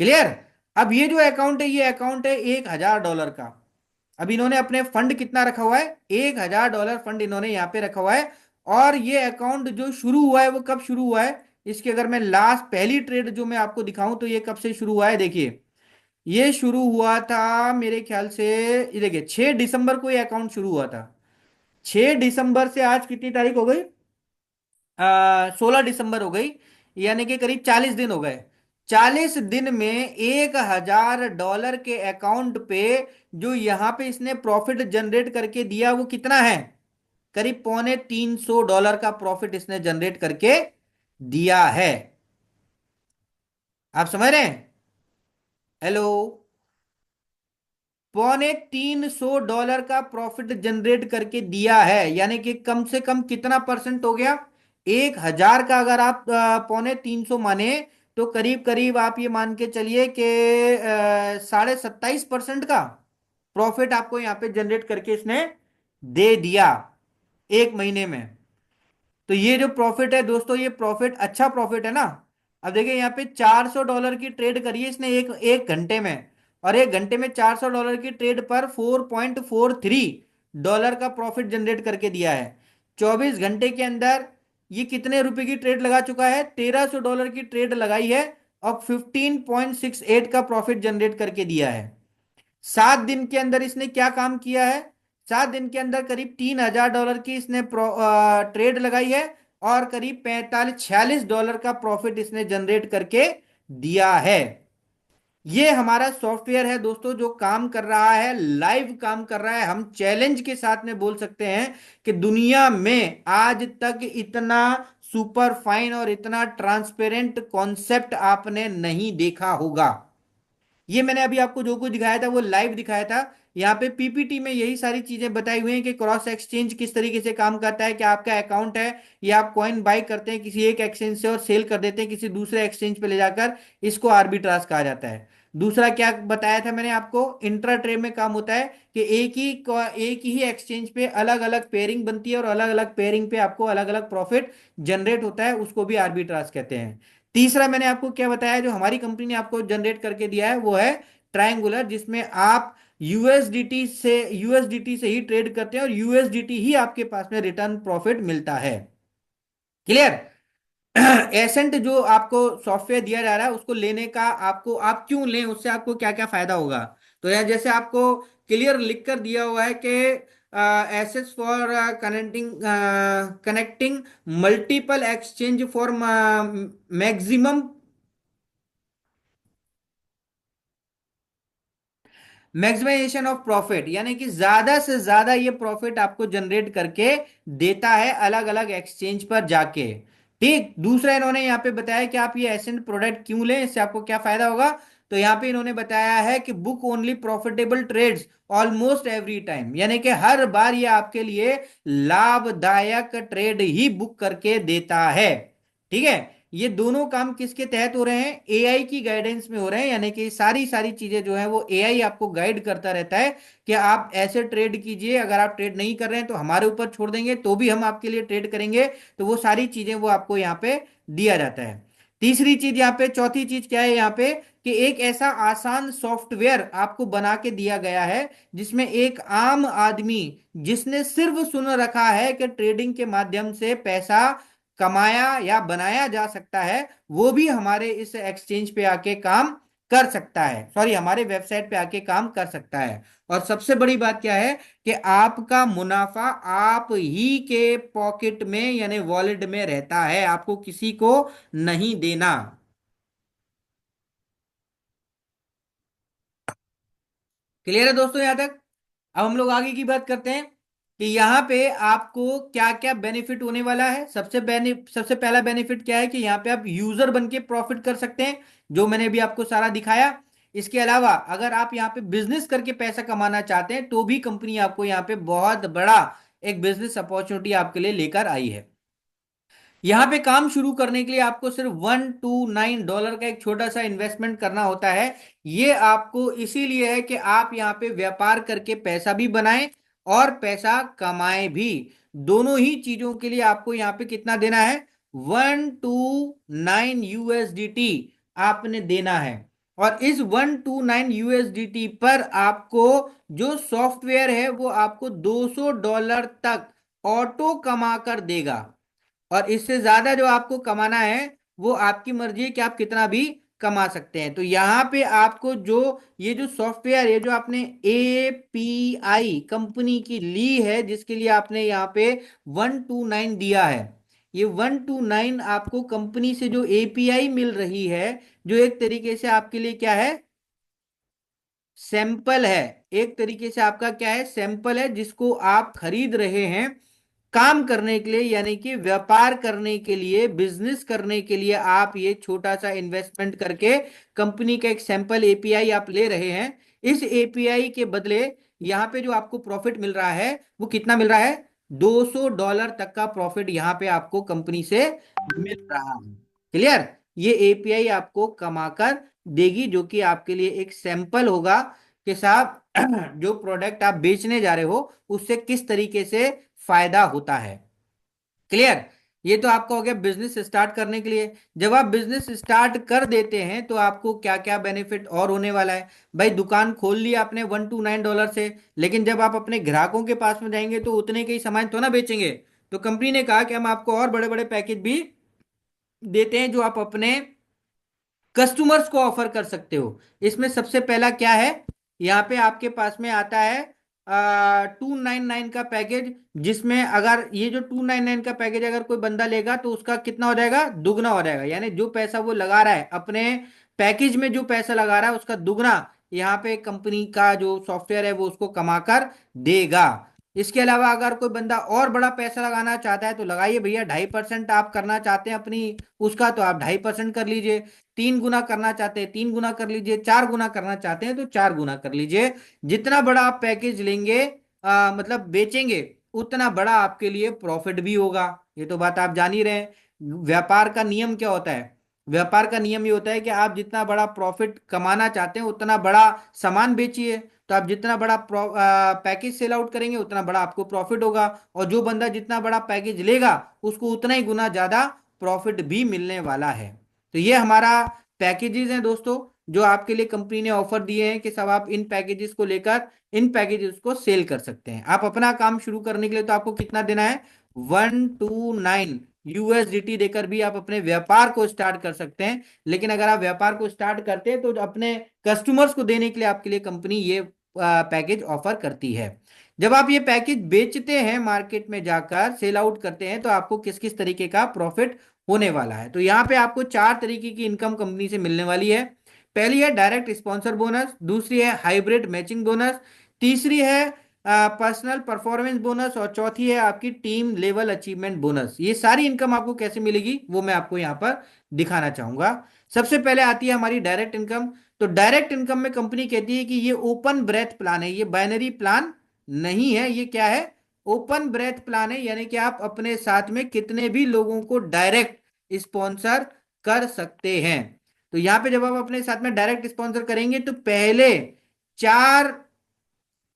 क्लियर। अब ये जो अकाउंट है, ये अकाउंट है $1,000 का। अब इन्होंने अपने फंड कितना रखा हुआ है, $1,000 फंड इन्होंने यहाँ पे रखा हुआ है। और ये अकाउंट जो शुरू हुआ है वो कब शुरू हुआ है, इसकी अगर मैं लास्ट पहली ट्रेड जो मैं आपको दिखाऊं तो ये कब से शुरू हुआ है, देखिए। ये शुरू हुआ था मेरे ख्याल से, ये देखिए 6 दिसंबर को ये अकाउंट शुरू हुआ था। 6 दिसंबर से आज कितनी तारीख हो गई, 16 दिसंबर हो गई। यानी कि करीब 40 दिन हो गए। 40 दिन में $1,000 के अकाउंट पे जो यहां पे इसने प्रॉफिट जनरेट करके दिया वो कितना है, करीब $250 का प्रॉफिट इसने जनरेट करके दिया है। आप समझ रहे हैं। हेलो। $250 का प्रॉफिट जनरेट करके दिया है, यानी कि कम से कम कितना परसेंट हो गया, 1,000 का अगर आप 250 माने, तो करीब करीब आप ये मान के चलिए कि 27.5% का प्रॉफिट आपको यहां पे जनरेट करके इसने दे दिया 1 महीने में। तो ये जो प्रॉफिट है दोस्तों, ये प्रॉफिट अच्छा प्रॉफिट है ना। अब देखिए यहाँ पे $400 की ट्रेड करी है इसने एक एक घंटे में। और एक घंटे में $400 की ट्रेड पर $4.43 का प्रॉफिट जनरेट करके दिया है। 24 घंटे के अंदर ये कितने रुपए की ट्रेड लगा चुका है, $1,300 की ट्रेड लगाई है। और 15.68 का प्रॉफिट जनरेट करके दिया है। 7 दिन के अंदर इसने क्या काम किया है, 7 दिन के अंदर करीब $3,000 की इसने ट्रेड लगाई है। और करीब 45-46 डॉलर का प्रॉफिट इसने जनरेट करके दिया है। ये हमारा सॉफ्टवेयर है दोस्तों, जो काम कर रहा है, लाइव काम कर रहा है। हम चैलेंज के साथ में बोल सकते हैं कि दुनिया में आज तक इतना सुपर फाइन और इतना ट्रांसपेरेंट कॉन्सेप्ट आपने नहीं देखा होगा। ये मैंने अभी आपको जो कुछ दिखाया था वो लाइव दिखाया था। यहाँ पे पीपीटी में यही सारी चीजें बताई हुई हैं कि क्रॉस एक्सचेंज किस तरीके से काम करता है, कि आपका अकाउंट है, या आप कॉइन बाई करते हैं किसी एक एक्सचेंज से और सेल कर देते हैं किसी दूसरे एक्सचेंज पे ले जाकर, इसको आर्बिट्राज कहा जाता है। दूसरा क्या बताया था मैंने आपको, इंट्रा ट्रे में काम होता है कि एक ही एक्सचेंज पे अलग अलग पेयरिंग बनती है और अलग अलग पेयरिंग पे आपको अलग अलग प्रॉफिट जनरेट होता है, उसको भी आर्बिट्राज कहते हैं। तीसरा मैंने आपको क्या बताया, जो हमारी कंपनी ने आपको जनरेट करके दिया है वो है ट्रायंगुलर, जिसमें आप यूएसडीटी से ही ट्रेड करते हैं और यूएसडीटी ही आपके पास में रिटर्न प्रॉफिट मिलता है। क्लियर। एसेंट जो आपको सॉफ्टवेयर दिया जा रहा है उसको लेने का, आपको आप क्यों लें, उससे आपको क्या क्या फायदा होगा। तो यार जैसे आपको क्लियर लिख कर दिया हुआ है कि assets for connecting multiple exchange for maximum maximization of profit, यानी कि ज्यादा से ज्यादा ये प्रॉफिट आपको जनरेट करके देता है अलग अलग एक्सचेंज पर जाके। ठीक। दूसरा इन्होंने यहाँ पे बताया कि आप ये एसेंट प्रोडक्ट क्यों लें, इससे आपको क्या फायदा होगा। तो यहाँ पे इन्होंने बताया है कि book only profitable trades almost every time, यानी कि हर बार ये आपके लिए लाभदायक ट्रेड ही बुक करके देता है। ठीक है। ये दोनों काम किसके तहत हो रहे हैं, एआई की गाइडेंस में हो रहे हैं, यानी कि सारी सारी चीजें जो है वो एआई आपको गाइड करता रहता है कि आप ऐसे ट्रेड कीजिए, अगर आप ट्रेड नहीं कर रहे हैं तो हमारे ऊपर छोड़ देंगे तो भी हम आपके लिए ट्रेड करेंगे। तो वो सारी चीजें वो आपको यहाँ पे दिया जाता है। तीसरी चीज यहाँ पे, चौथी चीज क्या है यहाँ पे, कि एक ऐसा आसान सॉफ्टवेयर आपको बना के दिया गया है जिसमें एक आम आदमी जिसने सिर्फ सुन रखा है कि ट्रेडिंग के माध्यम से पैसा कमाया या बनाया जा सकता है, वो भी हमारे इस एक्सचेंज पे आके काम कर सकता है, सॉरी हमारे वेबसाइट पे आके काम कर सकता है। और सबसे बड़ी बात क्या है कि आपका मुनाफा आप ही के पॉकेट में यानी वॉलेट में रहता है, आपको किसी को नहीं देना। क्लियर है दोस्तों यहां तक। अब हम लोग आगे की बात करते हैं कि यहाँ पे आपको क्या क्या बेनिफिट होने वाला है। सबसे पहला बेनिफिट क्या है कि यहाँ पे आप यूजर बन के प्रॉफिट कर सकते हैं, जो मैंने भी आपको सारा दिखाया। इसके अलावा अगर आप यहाँ पे बिजनेस करके पैसा कमाना चाहते हैं तो भी कंपनी आपको यहाँ पे बहुत बड़ा एक बिजनेस अपॉर्चुनिटी आपके लिए लेकर आई है। यहाँ पे काम शुरू करने के लिए आपको सिर्फ $129 का एक छोटा सा इन्वेस्टमेंट करना होता है। ये आपको इसीलिए है कि आप यहाँ पे व्यापार करके पैसा भी बनाएं और पैसा कमाएं भी। दोनों ही चीजों के लिए आपको यहाँ पे कितना देना है, 129 यूएसडीटी आपने देना है। और इस 129 USDT पर आपको जो सॉफ्टवेयर है वो आपको $200 तक ऑटो कमा कर देगा। और इससे ज्यादा जो आपको कमाना है वो आपकी मर्जी है कि आप कितना भी कमा सकते हैं। तो यहाँ पे आपको जो ये जो सॉफ्टवेयर, ये जो आपने API कंपनी की ली है, जिसके लिए आपने यहाँ पे 129 दिया है, ये 129 आपको कंपनी से जो API मिल रही है, जो एक तरीके से आपके लिए क्या है, सैंपल है। एक तरीके से आपका क्या है, सैंपल है, जिसको आप खरीद रहे हैं काम करने के लिए, यानी कि व्यापार करने के लिए, बिजनेस करने के लिए आप ये छोटा सा इन्वेस्टमेंट करके कंपनी का एक सैंपल एपीआई आप ले रहे हैं। इस एपीआई के बदले यहाँ पे जो आपको प्रॉफिट मिल रहा है वो कितना मिल रहा है, $200 तक का प्रॉफिट यहाँ पे आपको कंपनी से मिल रहा है। क्लियर? ये एपीआई आपको कमाकर देगी, जो कि आपके लिए एक सैंपल होगा कि साहब जो प्रोडक्ट आप बेचने जा रहे हो उससे किस तरीके से फायदा होता है। क्लियर? ये तो आपका हो गया बिजनेस स्टार्ट करने के लिए। जब आप बिजनेस स्टार्ट कर देते हैं तो आपको क्या क्या बेनिफिट और होने वाला है। भाई दुकान खोल ली आपने $129 से, लेकिन जब आप अपने ग्राहकों के पास में जाएंगे तो उतने के ही सामान तो ना बेचेंगे। तो कंपनी ने कहा कि हम आपको और बड़े बड़े पैकेज भी देते हैं जो आप अपने कस्टमर्स को ऑफर कर सकते हो। इसमें सबसे पहला क्या है, यहाँ पे आपके पास में आता है 299 का पैकेज, जिसमें अगर ये जो 299 का पैकेज अगर कोई बंदा लेगा तो उसका कितना हो जाएगा, दुगना हो जाएगा। यानी जो पैसा वो लगा रहा है अपने पैकेज में, जो पैसा लगा रहा है उसका दुगना यहाँ पे कंपनी का जो सॉफ्टवेयर है वो उसको कमाकर देगा। इसके अलावा अगर कोई बंदा और बड़ा पैसा लगाना चाहता है तो लगाइए भैया, 2.5% आप करना चाहते हैं अपनी उसका, तो आप 2.5% कर लीजिए। 3 गुना करना चाहते हैं 3 गुना कर लीजिए, 4 गुना करना चाहते हैं तो 4 गुना कर लीजिए। जितना बड़ा आप पैकेज लेंगे, मतलब बेचेंगे, उतना बड़ा आपके लिए प्रॉफिट भी होगा। ये तो बात आप जान ही रहे हैं। व्यापार का नियम क्या होता है, व्यापार का नियम ये होता है कि आप जितना बड़ा प्रॉफिट कमाना चाहते हैं उतना बड़ा सामान बेचिए। तो आप जितना बड़ा पैकेज सेल आउट करेंगे उतना बड़ा आपको प्रॉफिट होगा, और जो बंदा जितना बड़ा पैकेज लेगा उसको उतना ही गुना ज्यादा प्रॉफिट भी मिलने वाला है। तो ये हमारा पैकेजेस हैं दोस्तों, जो आपके लिए कंपनी ने ऑफर दिए हैं कि सब आप इन पैकेजेस को लेकर इन पैकेजेस को सेल कर सकते हैं। आप अपना काम शुरू करने के लिए तो आपको कितना देना है, 129 USDT देकर भी आप अपने व्यापार को स्टार्ट कर सकते हैं। लेकिन अगर आप व्यापार को स्टार्ट करते हैं तो अपने कस्टमर्स को देने के लिए आपके लिए कंपनी ये पैकेज ऑफर करती है। जब आप ये पैकेज बेचते हैं, मार्केट में जाकर सेल आउट करते हैं, तो आपको किस किस तरीके का प्रॉफिट होने वाला है। तो यहाँ पे आपको 4 तरीके की इनकम कंपनी से मिलने वाली है। पहली है डायरेक्ट स्पॉन्सर बोनस, दूसरी है हाइब्रिड मैचिंग बोनस, तीसरी है पर्सनल परफॉर्मेंस बोनस, और चौथी है आपकी टीम लेवल अचीवमेंट बोनस। ये सारी इनकम आपको कैसे मिलेगी वो मैं आपको यहाँ पर दिखाना चाहूंगा। सबसे पहले आती है हमारी डायरेक्ट इनकम। तो डायरेक्ट इनकम में कंपनी कहती है कि ये ओपन ब्रेथ प्लान है, ये बाइनरी प्लान नहीं है। ये क्या है, ओपन ब्रेथ प्लान है, यानी कि आप अपने साथ में कितने भी लोगों को डायरेक्ट स्पॉन्सर कर सकते हैं। तो यहां पे जब आप अपने साथ में डायरेक्ट स्पॉन्सर करेंगे तो पहले 4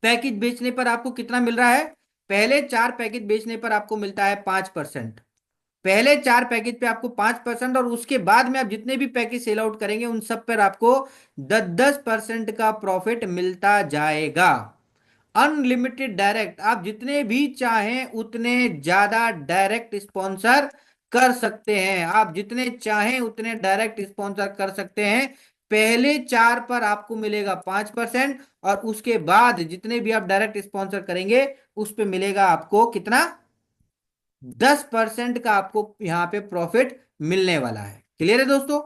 पैकेज बेचने पर आपको कितना मिल रहा है, पहले 4 पैकेज बेचने पर आपको मिलता है 5%। पहले 4 पैकेज पे आपको 5%, और उसके बाद में आप जितने भी पैकेज सेल आउट करेंगे उन सब पर आपको 10-10% का प्रॉफिट मिलता जाएगा। अनलिमिटेड डायरेक्ट, आप जितने भी चाहें उतने ज्यादा डायरेक्ट स्पॉन्सर कर सकते हैं, आप जितने चाहें उतने डायरेक्ट स्पॉन्सर कर सकते हैं। पहले 4 पर आपको मिलेगा 5%, और उसके बाद जितने भी आप डायरेक्ट स्पॉन्सर करेंगे उस पे मिलेगा आपको कितना, 10% का आपको यहां पे प्रॉफिट मिलने वाला है। क्लियर है दोस्तों?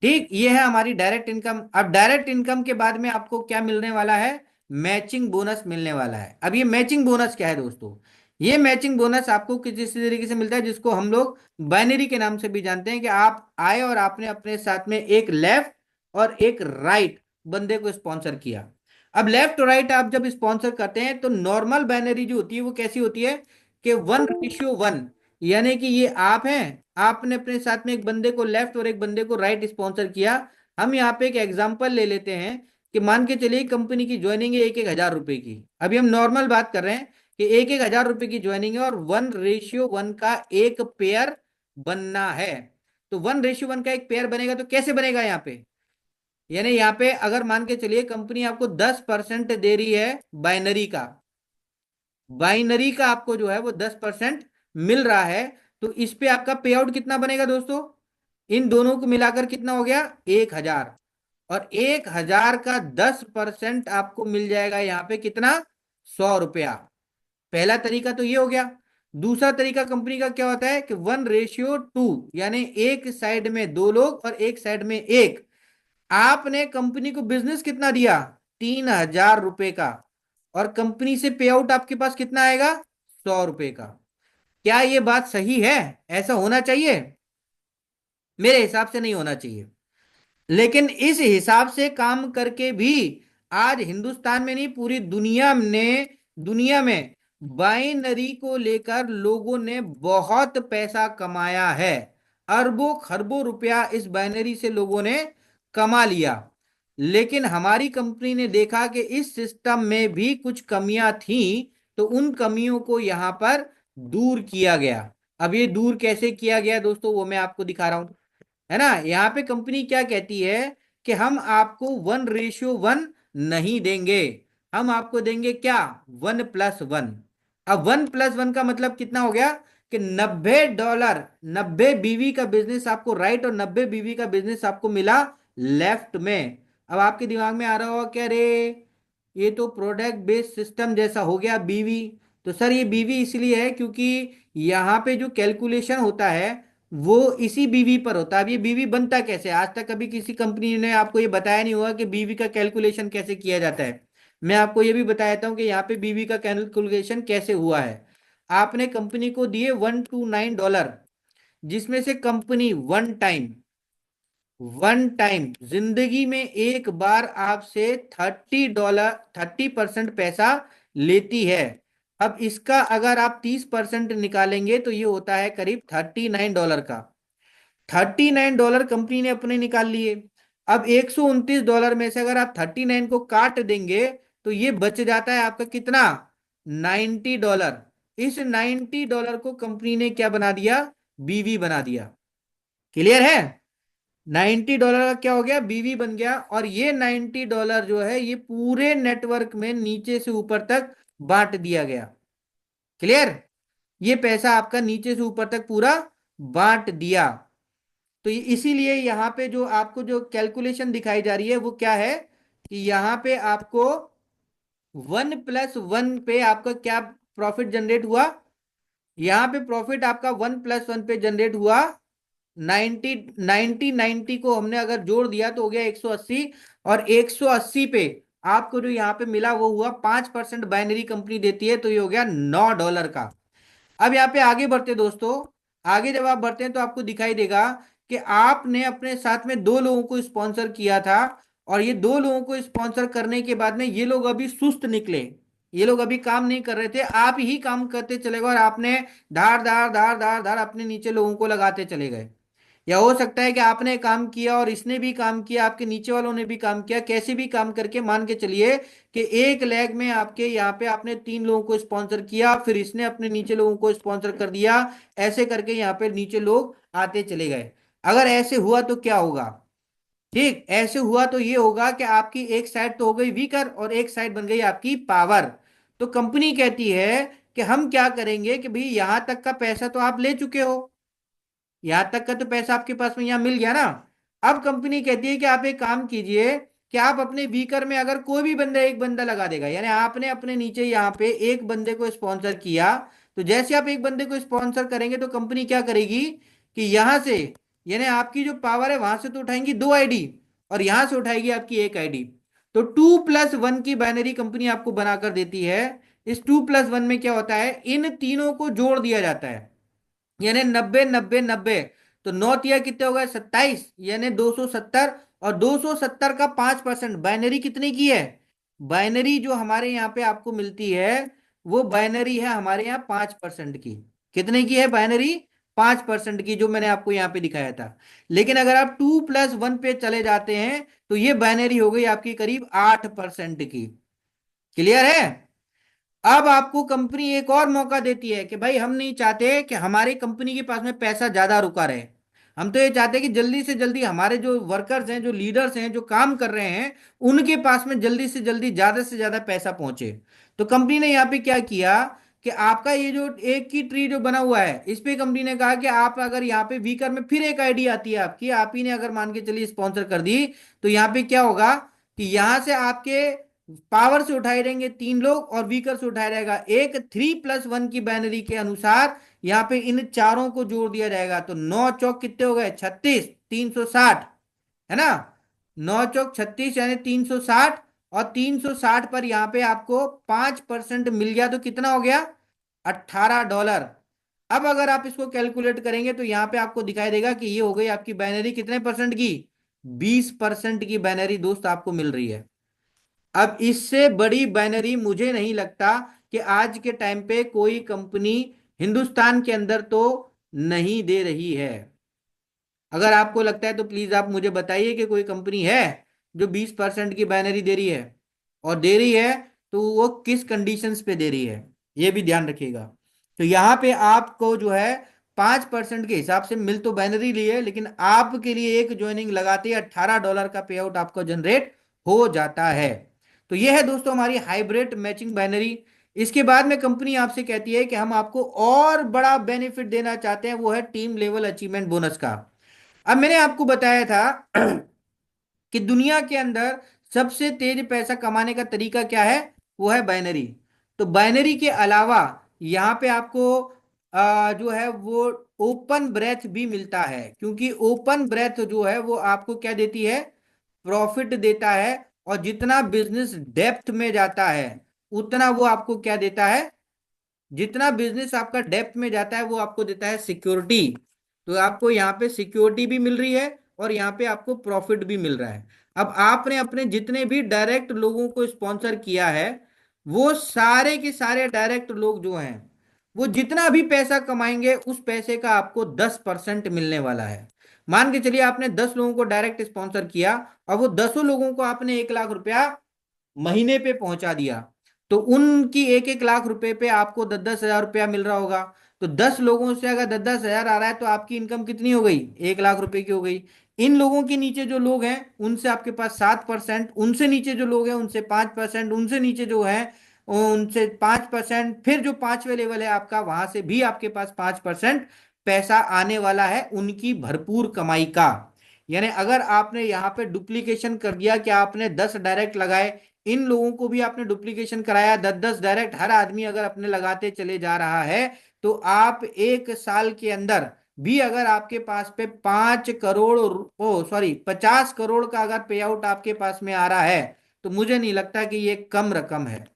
ठीक, ये है हमारी डायरेक्ट इनकम। अब डायरेक्ट इनकम के बाद में आपको क्या मिलने वाला है, मैचिंग बोनस मिलने वाला है। अब ये मैचिंग बोनस क्या है दोस्तों, ये मैचिंग बोनस आपको किस तरीके से मिलता है, जिसको हम लोग बाइनरी के नाम से भी जानते हैं, कि आप आए और आपने अपने साथ में एक लेफ्ट और एक राइट बंदे को स्पॉन्सर किया। अब लेफ्ट और राइट आप जब स्पॉन्सर करते हैं तो नॉर्मल बाइनरी जो होती है वो कैसी होती है, कि 1:1, यानी कि ये आप हैं, आपने अपने साथ में एक बंदे को लेफ्ट और एक बंदे को राइट स्पॉन्सर किया। हम यहाँ पे एक एग्जांपल ले लेते हैं कि मान के चलिए कंपनी की ज्वाइनिंग है 1-1 हजार रुपए की। अभी हम नॉर्मल बात कर रहे हैं कि 1-1 हजार रुपए की ज्वाइनिंग है और 1:1 का एक पेयर बनना है। तो 1:1 का एक पेयर बनेगा तो कैसे बनेगा यहाँ पे, यानी यहाँ पे अगर मान के चलिए कंपनी आपको 10% दे रही है बाइनरी का, बाइनरी का आपको जो है वो 10% मिल रहा है, तो इस पे आपका पे आउट कितना बनेगा दोस्तों? इन दोनों को मिलाकर कितना हो गया? 1,000। और 1,000 का 10% आपको मिल जाएगा यहाँ पे कितना? 100 रुपया। पहला तरीका तो ये हो गया। दूसरा तरीका कंपनी का क्या होता है कि 1:2, यानी एक साइड में दो लोग और एक साइड में एक। आपने कंपनी को बिजनेस कितना दिया? 3,000 रुपए का। और कंपनी से पे आउट आपके पास कितना आएगा? 100 रुपए का। क्या ये बात सही है? ऐसा होना चाहिए? मेरे हिसाब से नहीं होना चाहिए। लेकिन इस हिसाब से काम करके भी आज हिंदुस्तान में नहीं, पूरी दुनिया में बाइनरी को लेकर लोगों ने बहुत पैसा कमाया है। अरबों खरबों रुपया इस बाइनरी से लोगों ने कमा लिया। लेकिन हमारी कंपनी ने देखा कि इस सिस्टम में भी कुछ कमियां थी, तो उन कमियों को यहां पर दूर किया गया। अब ये दूर कैसे किया गया दोस्तों, वो मैं आपको दिखा रहा हूं। है ना, यहाँ पे कंपनी क्या कहती है कि हम आपको 1:1 नहीं देंगे, हम आपको देंगे क्या? 1+1। अब 1+1 का मतलब कितना हो गया कि $90, 90 बीवी का बिजनेस आपको राइट और 90 बीवी का बिजनेस आपको मिला लेफ्ट में। अब आपके दिमाग में आ रहा होगा क्या रे, ये तो प्रोडक्ट बेस्ड सिस्टम जैसा हो गया बीवी। तो सर ये बीवी इसलिए है क्योंकि यहाँ पे जो कैलकुलेशन होता है वो इसी बीवी पर होता है। अब ये बीवी बनता कैसे? आज तक कभी किसी कंपनी ने आपको ये बताया नहीं होगा कि बीवी का कैलकुलेशन कैसे किया जाता है। मैं आपको ये भी बता देता हूँ कि यहाँ पे बीवी का कैलकुलेशन कैसे हुआ है। आपने कंपनी को दिए $129, जिसमें से कंपनी वन टाइम जिंदगी में एक बार आपसे $30, 30% पैसा लेती है। अब इसका अगर आप 30% निकालेंगे तो ये होता है करीब $39 का। $39 कंपनी ने अपने निकाल लिए। अब $129 में से अगर आप 39 को काट देंगे तो ये बच जाता है आपका कितना? $90। इस $90 को कंपनी ने क्या बना दिया? बीवी बना दिया। क्लियर है? $90 का क्या हो गया? बीवी बन गया। और ये $90 जो है ये पूरे नेटवर्क में नीचे से ऊपर तक बांट दिया गया। क्लियर? ये पैसा आपका नीचे से ऊपर तक पूरा बांट दिया। तो इसीलिए यहां पे जो आपको जो कैलकुलेशन दिखाई जा रही है वो क्या है कि यहां पे आपको 1+1 पे आपका क्या प्रॉफिट जनरेट हुआ? यहां पे प्रॉफिट आपका 1+1 पे जनरेट हुआ 90। 90 को हमने अगर जोड़ दिया तो हो गया 180। और 180 पे आपको जो यहाँ पे मिला वो हुआ 5%। बाइनरी कंपनी देती है तो ये हो गया $9 का। अब यहाँ पे आगे बढ़ते दोस्तों। आगे जब आप बढ़ते हैं तो आपको दिखाई देगा कि आपने अपने साथ में दो लोगों को स्पॉन्सर किया था। और ये दो लोगों को स्पॉन्सर करने के बाद में ये लोग अभी सुस्त निकले। ये लोग अभी काम नहीं कर रहे थे, आप ही काम करते चले गए और आपने धार धार धार धार धार अपने नीचे लोगों को लगाते चले गए। या हो सकता है कि आपने काम किया और इसने भी काम किया, आपके नीचे वालों ने भी काम किया, कैसे भी काम करके मान के चलिए कि एक लेग में आपके यहाँ पे आपने 3 लोगों को स्पॉन्सर किया, फिर इसने अपने नीचे लोगों को स्पॉन्सर कर दिया। ऐसे करके यहाँ पे नीचे लोग आते चले गए। अगर ऐसे हुआ तो क्या होगा? ठीक ऐसे हुआ तो ये होगा कि आपकी एक साइड तो हो गई वीकर और एक साइड बन गई आपकी पावर। तो कंपनी कहती है कि हम क्या करेंगे कि भाई यहां तक का पैसा तो आप ले चुके हो, यहां तक का तो पैसा आपके पास में यहां मिल गया ना। अब कंपनी कहती है कि आप एक काम कीजिए कि आप अपने वीकर में अगर कोई भी बंदा एक बंदा लगा देगा, यानी आपने अपने नीचे यहाँ पे एक बंदे को स्पॉन्सर किया, तो जैसे आप एक बंदे को स्पॉन्सर करेंगे तो कंपनी क्या करेगी कि यहां से, यानी आपकी जो पावर है वहां से तो उठाएंगी 2 आईडी और यहां से उठाएगी आपकी एक आईडी। तो 2+1 की बाइनरी कंपनी आपको बनाकर देती है। इस 2+1 में क्या होता है, इन तीनों को जोड़ दिया जाता है, यानी 90 90 90। तो नौ तिया कितने हो गए? 27, यानी 270। और 270 का 5%, बाइनरी कितने की है? बाइनरी जो हमारे यहाँ पे आपको मिलती है वो बाइनरी है हमारे यहाँ 5% की। कितने की है बाइनरी? 5% की, जो मैंने आपको यहाँ पे दिखाया था। लेकिन अगर आप 2+1 पे चले जाते हैं तो ये बाइनरी हो गई आपकी करीब 8% की। क्लियर है? अब आपको कंपनी एक और मौका देती है कि भाई हम नहीं चाहते कि हमारी कंपनी के पास में पैसा ज्यादा रुका रहे, हम तो ये चाहते हैं कि जल्दी से जल्दी हमारे जो वर्कर्स हैं, जो लीडर्स हैं, जो काम कर रहे हैं, उनके पास में जल्दी से जल्दी ज्यादा से ज्यादा पैसा पहुंचे। तो कंपनी ने यहाँ पे क्या किया कि आपका ये जो एक की ट्री जो बना हुआ है, इस पे कंपनी ने कहा कि आप अगर यहाँ पे वीकर में फिर एक आईडी आती है आपकी, आप ही ने अगर मान के चलिए स्पॉन्सर कर दी, तो यहाँ पे क्या होगा कि यहाँ से आपके पावर से उठाए रहेंगे 3 लोग और वीकर से उठाया रहेगा एक। 3+1 की बाइनरी के अनुसार यहाँ पे इन चारों को जोड़ दिया जाएगा, तो 9 चौक कितने हो गए? 36, 360, है ना? 9 चौक 36 यानी 360, और 360 पर यहाँ पे आपको 5% मिल गया, तो कितना हो गया? $18। अब अगर आप इसको कैलकुलेट करेंगे तो यहाँ पे आपको दिखाई देगा कि ये हो गई आपकी बाइनरी कितने परसेंट की? 20% की बाइनरी दोस्त आपको मिल रही है। अब इससे बड़ी बाइनरी मुझे नहीं लगता कि आज के टाइम पे कोई कंपनी हिंदुस्तान के अंदर तो नहीं दे रही है। अगर आपको लगता है तो प्लीज आप मुझे बताइए कि कोई कंपनी है जो 20% की बाइनरी दे रही है, और दे रही है तो वो किस कंडीशंस पे दे रही है, ये भी ध्यान रखिएगा। तो यहाँ पे आपको जो है 5% के हिसाब से मिल तो बाइनरी ली है, लेकिन आपके लिए एक ज्वाइनिंग लगाते ही $18 का पे आउट आपको जनरेट हो जाता है। तो ये है दोस्तों हमारी हाइब्रिड मैचिंग बाइनरी। इसके बाद में कंपनी आपसे कहती है कि हम आपको और बड़ा बेनिफिट देना चाहते हैं, वो है टीम लेवल अचीवमेंट बोनस का। अब मैंने आपको बताया था कि दुनिया के अंदर सबसे तेज पैसा कमाने का तरीका क्या है? वो है बाइनरी। तो बाइनरी के अलावा यहां पे आपको जो है वो ओपन ब्रेथ भी मिलता है, क्योंकि ओपन ब्रेथ जो है वो आपको क्या देती है? प्रॉफिट देता है। और जितना बिजनेस डेप्थ में जाता है, उतना वो आपको क्या देता है? जितना बिजनेस आपका डेप्थ में जाता है वो आपको देता है सिक्योरिटी। तो आपको यहाँ पे सिक्योरिटी भी मिल रही है और यहाँ पे आपको प्रॉफिट भी मिल रहा है। अब आपने अपने जितने भी डायरेक्ट लोगों को स्पॉन्सर किया है, वो सारे के सारे डायरेक्ट लोग जो हैं, वो जितना भी पैसा कमाएंगे उस पैसे का आपको 10% मिलने वाला है। मान के चलिए आपने 10 लोगों को डायरेक्ट स्पॉन्सर किया, और वो 10 लोगों को आपने 1 लाख रुपया महीने पे पहुंचा दिया, तो उनकी 1-1 लाख रुपए पे आपको 10-10 हजार रुपया मिल रहा होगा। तो 10 लोगों से अगर 10-10 हजार आ रहा है तो आपकी इनकम कितनी हो गई? 1 लाख रुपए की हो गई। इन लोगों के नीचे जो लोग हैं उनसे आपके पास 7%, उनसे नीचे जो लोग हैं उनसे 5%, उनसे नीचे जो है उनसे 5%, फिर जो पांचवे लेवल है आपका, वहां से भी आपके पास 5% पैसा आने वाला है उनकी भरपूर कमाई का। यानी अगर आपने यहाँ पे डुप्लीकेशन कर दिया कि आपने 10 डायरेक्ट लगाए, इन लोगों को भी आपने डुप्लीकेशन कराया, 10-10 डायरेक्ट हर आदमी अगर अपने लगाते चले जा रहा है, तो आप 1 साल के अंदर भी अगर आपके पास पे 5 करोड़, ओ सॉरी 50 करोड़ का अगर पे आउट आपके पास में आ रहा है, तो मुझे नहीं लगता कि ये कम रकम है।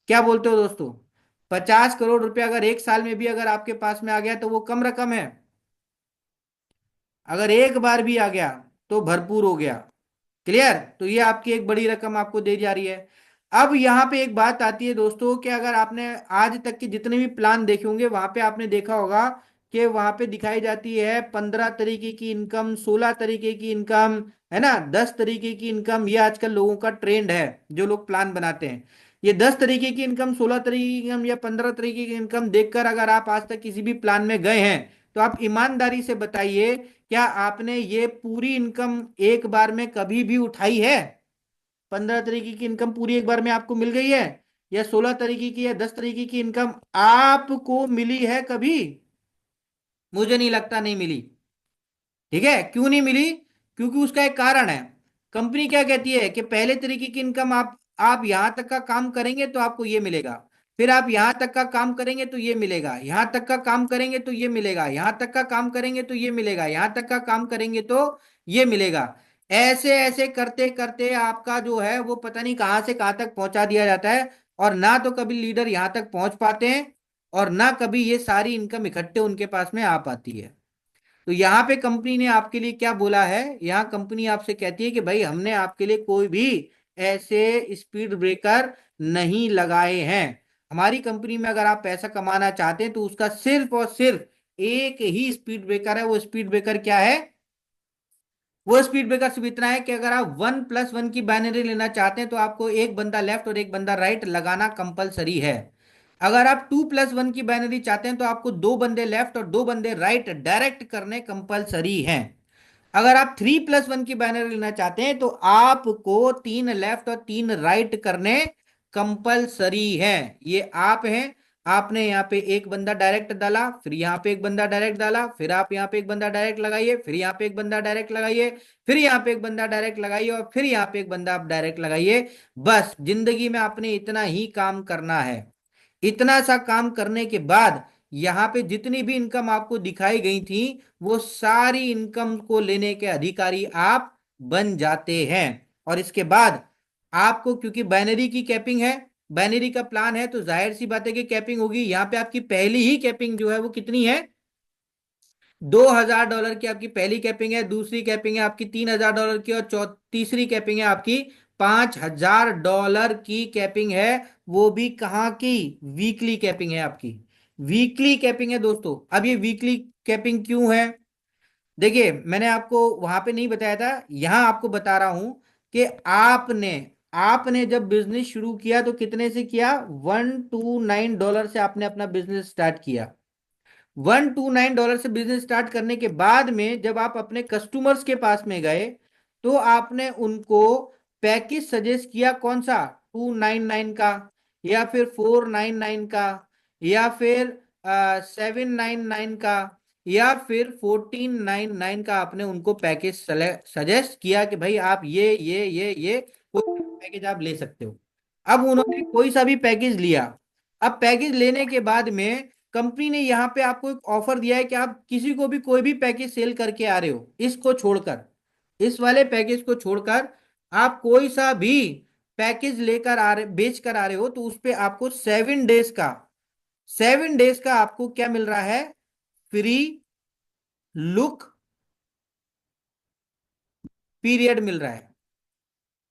क्या बोलते हो दोस्तों? 50 करोड़ रुपया अगर 1 साल में भी अगर आपके पास में आ गया तो वो कम रकम है? अगर एक बार भी आ गया तो भरपूर हो गया। क्लियर? तो ये आपकी एक बड़ी रकम आपको दी जा रही है। अब यहाँ पे एक बात आती है दोस्तों कि अगर आपने आज तक के जितने भी प्लान देखे होंगे, वहां पे आपने देखा होगा कि वहां पे दिखाई जाती है 15 तरीके की इनकम, 16 तरीके की इनकम, है ना, 10 तरीके की इनकम। ये आजकल लोगों का ट्रेंड है, जो लोग प्लान बनाते हैं। ये 10 तरीके की इनकम, 16 तरीके की इनकम या 15 तरीके की इनकम देखकर अगर आप आज तक किसी भी प्लान में गए हैं, तो आप ईमानदारी से बताइए, क्या आपने ये पूरी इनकम एक बार में कभी भी उठाई है? 15 तरीके की इनकम पूरी एक बार में आपको मिल गई है? या 16 तरीके की या 10 तरीके की इनकम आपको मिली है कभी? मुझे नहीं लगता नहीं मिली। ठीक है, क्यों नहीं मिली? क्योंकि उसका एक कारण है। कंपनी क्या कहती है कि पहले तरीके की इनकम आप यहां तक का काम करेंगे तो आपको ये मिलेगा, फिर आप यहां तक का काम करेंगे तो ये मिलेगा, यहां तक का काम करेंगे तो ये मिलेगा, यहां तक का काम करेंगे तो ये मिलेगा, यहां तक का काम करेंगे तो ये मिलेगा। ऐसे ऐसे करते करते आपका जो है वो पता नहीं कहां से कहां तक पहुंचा दिया जाता है, और ना तो कभी लीडर यहां तक पहुंच पाते हैं, और ना कभी ये सारी इनकम इकट्ठे उनके पास में आ पाती है। तो यहाँ पे कंपनी ने आपके लिए क्या बोला है? यहाँ कंपनी आपसे कहती है कि भाई हमने आपके लिए कोई भी ऐसे स्पीड ब्रेकर नहीं लगाए हैं। हमारी कंपनी में अगर आप पैसा कमाना चाहते हैं तो उसका सिर्फ और सिर्फ एक ही स्पीड ब्रेकर है। वो स्पीड ब्रेकर क्या है? वो स्पीड ब्रेकर सिर्फ इतना है कि अगर आप 1+1 की बाइनरी लेना चाहते हैं तो आपको एक बंदा लेफ्ट और एक बंदा राइट लगाना कंपलसरी है। अगर आप 2+1 की बाइनरी चाहते हैं तो आपको दो बंदे लेफ्ट और दो बंदे राइट डायरेक्ट करने कंपलसरी हैं। अगर आप 3+1 की बाइनरी लेना चाहते हैं तो आपको तीन लेफ्ट और तीन राइट करने कंपलसरी है। ये आप हैं, आपने यहाँ पे एक बंदा डायरेक्ट डाला, फिर यहाँ पे एक बंदा डायरेक्ट डाला, फिर आप यहाँ पे एक बंदा डायरेक्ट लगाइए, फिर यहाँ पे एक बंदा डायरेक्ट लगाइए, फिर यहाँ पे एक बंदा डायरेक्ट लगाइए, और फिर यहाँ पे एक बंदा आप डायरेक्ट लगाइए। बस जिंदगी में आपने इतना ही काम करना है। इतना सा काम करने के बाद यहां पे जितनी भी इनकम आपको दिखाई गई थी, वो सारी इनकम को लेने के अधिकारी आप बन जाते हैं। और इसके बाद आपको, क्योंकि बाइनरी की कैपिंग है, बाइनरी का प्लान है, तो जाहिर सी बात है कि कैपिंग होगी। यहां पे आपकी पहली ही कैपिंग जो है वो कितनी है, $2,000 की आपकी पहली कैपिंग है, दूसरी कैपिंग है आपकी $3,000 की, और तीसरी कैपिंग है आपकी $5,000 की कैपिंग है। वो भी कहाँ की, वीकली कैपिंग है आपकी, वीकली कैपिंग है दोस्तों। अब ये वीकली कैपिंग क्यों है, देखिए मैंने आपको वहां पे नहीं बताया था, यहां आपको बता रहा हूं कि आपने आपने जब बिजनेस शुरू किया तो कितने से किया, $129 से आपने अपना बिजनेस स्टार्ट किया। $129 से बिजनेस स्टार्ट करने के बाद में जब आप अपने कस्टमर्स के पास में गए तो आपने उनको पैकेज सजेस्ट किया, कौन सा, 299 का, या फिर 499 का, या फिर 799 का, या फिर 1499 का। आपने उनको पैकेज सजेस्ट किया कि भाई आप ये कोई पैकेज आप ले सकते हो। अब उन्होंने कोई सा भी पैकेज लिया। अब पैकेज लेने के बाद में कंपनी ने यहां पे आपको एक ऑफर दिया है कि आप किसी को भी कोई भी पैकेज सेल करके आ रहे हो, इसको छोड़कर, इस वाले पैकेज को छोड़कर आप कोई सा भी पैकेज लेकर आ रहे, बेच कर आ रहे हो, तो उस पे आपको 7 डेज का, 7 डेज का आपको क्या मिल रहा है, फ्री लुक पीरियड मिल रहा है।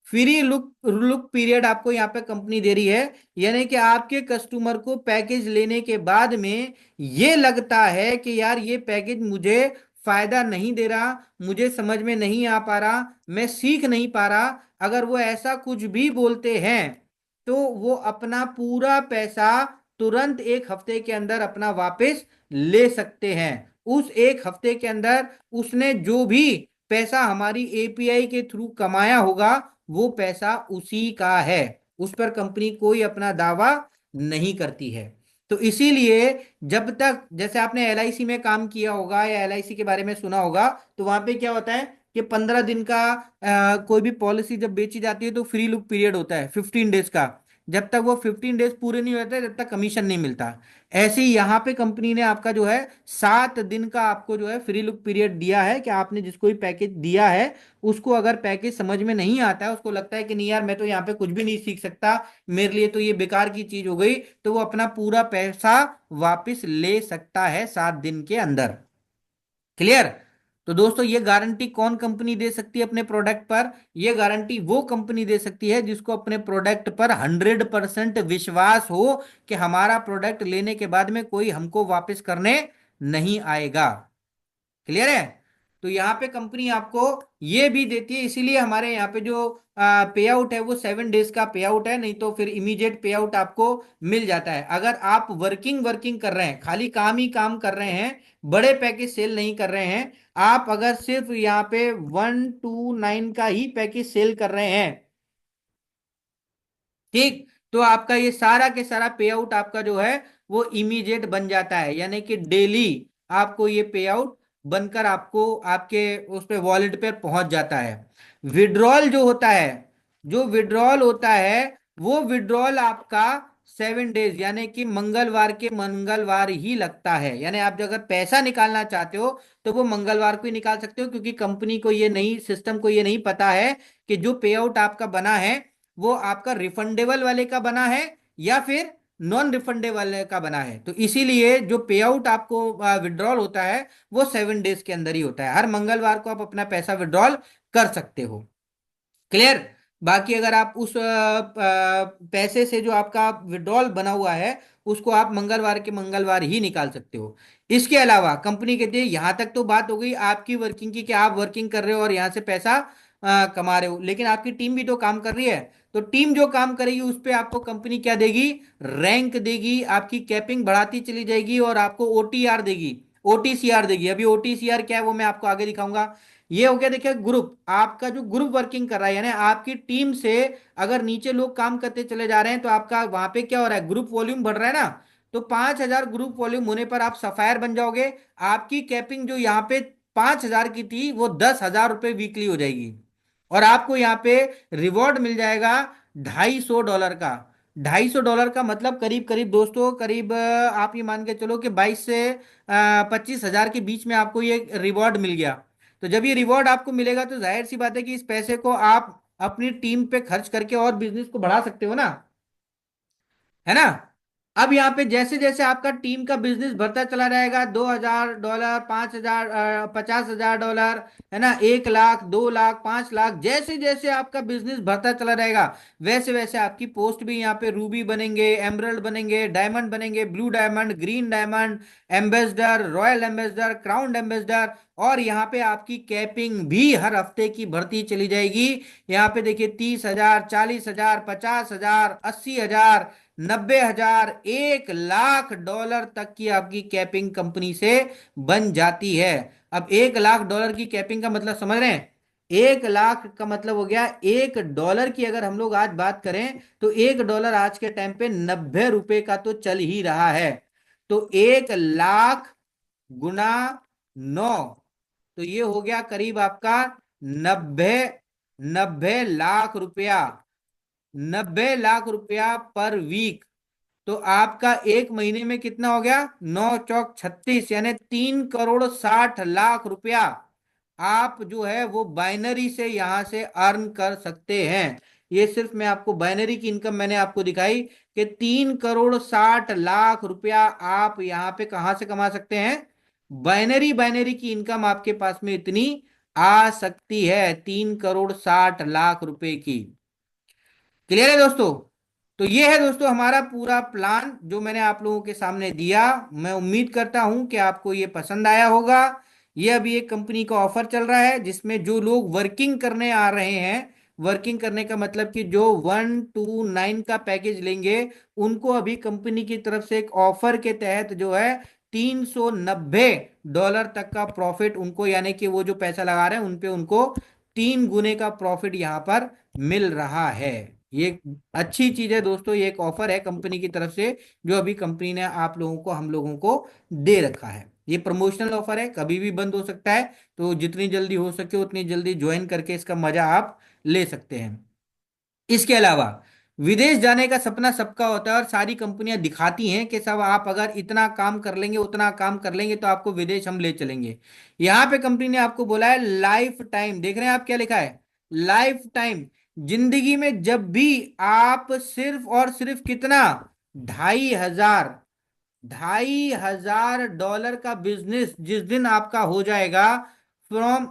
फ्री लुक लुक पीरियड आपको यहाँ पे कंपनी दे रही है। यानी कि आपके कस्टमर को पैकेज लेने के बाद में ये लगता है कि यार ये पैकेज मुझे फायदा नहीं दे रहा, मुझे समझ में नहीं आ पा रहा, मैं सीख नहीं पा रहा, अगर वो ऐसा कुछ भी बोलते हैं तो वो अपना पूरा पैसा तुरंत एक हफ्ते के अंदर अपना वापस ले सकते हैं। उस एक हफ्ते के अंदर उसने जो भी पैसा हमारी एपीआई के थ्रू कमाया होगा, वो पैसा उसी का है, उस पर कंपनी कोई अपना दावा नहीं करती है। तो इसीलिए जब तक, जैसे आपने एलआईसी में काम किया होगा या एलआईसी के बारे में सुना होगा, तो वहां पे क्या होता है कि 15 दिन का कोई भी पॉलिसी जब बेची जाती है तो फ्री लुक पीरियड होता है 15 डेज का। जब तक वो 15 डेज पूरे नहीं होते तब तक कमीशन नहीं मिलता। ऐसे ही यहाँ पे कंपनी ने आपका जो है 7 दिन का आपको जो है फ्री लुक पीरियड दिया है कि आपने जिसको भी पैकेज दिया है उसको अगर पैकेज समझ में नहीं आता है, उसको लगता है कि नहीं यार मैं तो यहाँ पे कुछ भी नहीं सीख सकता, मेरे लिए तो ये बेकार की चीज हो गई, तो वो अपना पूरा पैसा वापस ले सकता है 7 दिन के अंदर। क्लियर। तो दोस्तों ये गारंटी कौन कंपनी दे सकती है अपने प्रोडक्ट पर, ये गारंटी वो कंपनी दे सकती है जिसको अपने प्रोडक्ट पर 100% विश्वास हो कि हमारा प्रोडक्ट लेने के बाद में कोई हमको वापस करने नहीं आएगा। क्लियर है। तो यहाँ पे कंपनी आपको ये भी देती है, इसीलिए हमारे यहाँ पे जो पे आउट है वो 7 डेज का पे आउट है, नहीं तो फिर इमीडिएट पे आउट आपको मिल जाता है। अगर आप वर्किंग वर्किंग कर रहे हैं, खाली काम ही काम कर रहे हैं, बड़े पैकेज सेल नहीं कर रहे हैं, आप अगर सिर्फ यहाँ पे 129 का ही पैकेज सेल कर रहे हैं, ठीक, तो आपका ये सारा के सारा पे आउट आपका जो है वो इमीडिएट बन जाता है। यानी कि डेली आपको ये पे आउट बनकर आपको आपके उस पे वॉलेट पे पहुंच जाता है। विड्रॉल जो होता है, जो विड्रॉल होता है, वो विड्रॉल आपका 7 डेज यानी कि मंगलवार के मंगलवार ही लगता है। यानी आप अगर पैसा निकालना चाहते हो तो वो मंगलवार को ही निकाल सकते हो, क्योंकि कंपनी को ये नहीं, सिस्टम को ये नहीं पता है कि जो पे आउट आपका बना है वो आपका रिफंडेबल वाले का बना है या फिर नॉन रिफंडेबल वाले का बना है। तो इसीलिए जो पे आउट आपको विड्रॉल होता है वो 7 डेज के अंदर ही होता है। हर मंगलवार को आप अपना पैसा विड्रॉल कर सकते हो। क्लियर। बाकी अगर आप उस पैसे से जो आपका विड्रॉल बना हुआ है उसको आप मंगलवार के मंगलवार ही निकाल सकते हो। इसके अलावा कंपनी कहती है, यहां तक तो बात हो गई आपकी वर्किंग की कि आप वर्किंग कर रहे हो और यहां से पैसा कमा रहे हो, लेकिन आपकी टीम भी तो काम कर रही है। तो टीम जो काम करेगी उस पे आपको कंपनी क्या देगी, रैंक देगी, आपकी कैपिंग बढ़ाती चली जाएगी और आपको ओटीआर देगी, ओटीसीआर देगी। अभी ओटीसीआर क्या है वो मैं आपको आगे दिखाऊंगा। ये हो गया देखिए ग्रुप, आपका जो ग्रुप वर्किंग कर रहा है, यानी आपकी टीम से अगर नीचे लोग काम करते चले जा रहे हैं तो आपका वहां पे क्या हो रहा है, ग्रुप वॉल्यूम बढ़ रहा है ना। तो 5,000 ग्रुप वॉल्यूम होने पर आप सफायर बन जाओगे। आपकी कैपिंग जो यहाँ पे 5,000 की थी वो 10,000 रुपये वीकली हो जाएगी। और आपको यहाँ पे रिवॉर्ड मिल जाएगा $250 का। $250 का मतलब करीब करीब दोस्तों, करीब आप ये मान के चलो कि 22 से 25,000 के बीच में आपको ये रिवॉर्ड मिल गया। तो जब ये रिवॉर्ड आपको मिलेगा तो जाहिर सी बात है कि इस पैसे को आप अपनी टीम पे खर्च करके और बिजनेस को बढ़ा सकते हो ना, है ना। अब यहाँ पे जैसे जैसे आपका टीम का बिजनेस बढ़ता चला जाएगा, $2,000, 5,000, $50,000, है ना, 1 लाख, 2 लाख, 5 लाख, जैसे जैसे आपका बिजनेस बढ़ता चला जाएगा वैसे वैसे आपकी पोस्ट भी यहाँ पे रूबी बनेंगे, एमरल्ड बनेंगे, डायमंड बनेंगे, blue diamond, green diamond, ambassador, royal ambassador, crown ambassador. और यहाँ पे आपकी कैपिंग भी हर हफ्ते की बढ़ती चली जाएगी। यहाँ पे देखिए 30,000, 40,000, 50,000, 80,000, 90,000, $1 लाख तक की आपकी कैपिंग कंपनी से बन जाती है। अब $1 लाख की कैपिंग का मतलब समझ रहे हैं। 1 लाख का मतलब हो गया, $1 की अगर हम लोग आज बात करें तो $1 आज के टाइम पे $90 का तो चल ही रहा है। तो 1 लाख गुना 9, तो ये हो गया करीब आपका नब्बे, 90 लाख रुपया, 90 लाख रुपया पर वीक। तो आपका एक महीने में कितना हो गया, 9 चौक 36, यानी 3,60,00,000 रुपया आप जो है वो बाइनरी से यहां से अर्न कर सकते हैं। ये सिर्फ मैं आपको बाइनरी की इनकम मैंने आपको दिखाई कि 3,60,00,000 रुपया आप यहां पे कहां से कमा सकते हैं। बाइनरी, बाइनरी की इनकम आपके पास में इतनी आ सकती है, 3,60,00,000 रुपए की। क्लियर है दोस्तों। तो ये है दोस्तों हमारा पूरा प्लान जो मैंने आप लोगों के सामने दिया। मैं उम्मीद करता हूं कि आपको ये पसंद आया होगा। ये अभी एक कंपनी का ऑफर चल रहा है जिसमें जो लोग वर्किंग करने आ रहे हैं, वर्किंग करने का मतलब कि जो 1 to 9 का पैकेज लेंगे, उनको अभी कंपनी की तरफ से एक ऑफर के तहत जो है $390 तक का प्रॉफिट उनको, यानी कि वो जो पैसा लगा रहे हैं उन पे उनको 3 गुने का प्रॉफिट यहां पर मिल रहा है। ये अच्छी चीज है दोस्तों, ये एक ऑफर है कंपनी की तरफ से जो अभी कंपनी ने आप लोगों को, हम लोगों को दे रखा है। ये प्रमोशनल ऑफर है, कभी भी बंद हो सकता है। तो जितनी जल्दी हो सके उतनी जल्दी ज्वाइन करके इसका मजा आप ले सकते हैं। इसके अलावा विदेश जाने का सपना सबका होता है और सारी कंपनियां दिखाती हैं कि सब आप अगर इतना काम कर लेंगे, उतना काम कर लेंगे तो आपको विदेश हम ले चलेंगे। यहां पे कंपनी ने आपको बोला है लाइफ टाइम, देख रहे हैं आप क्या लिखा है, लाइफ टाइम। जिंदगी में जब भी आप सिर्फ और सिर्फ कितना, 2,500, $2,500 का बिजनेस जिस दिन आपका हो जाएगा फ्रॉम,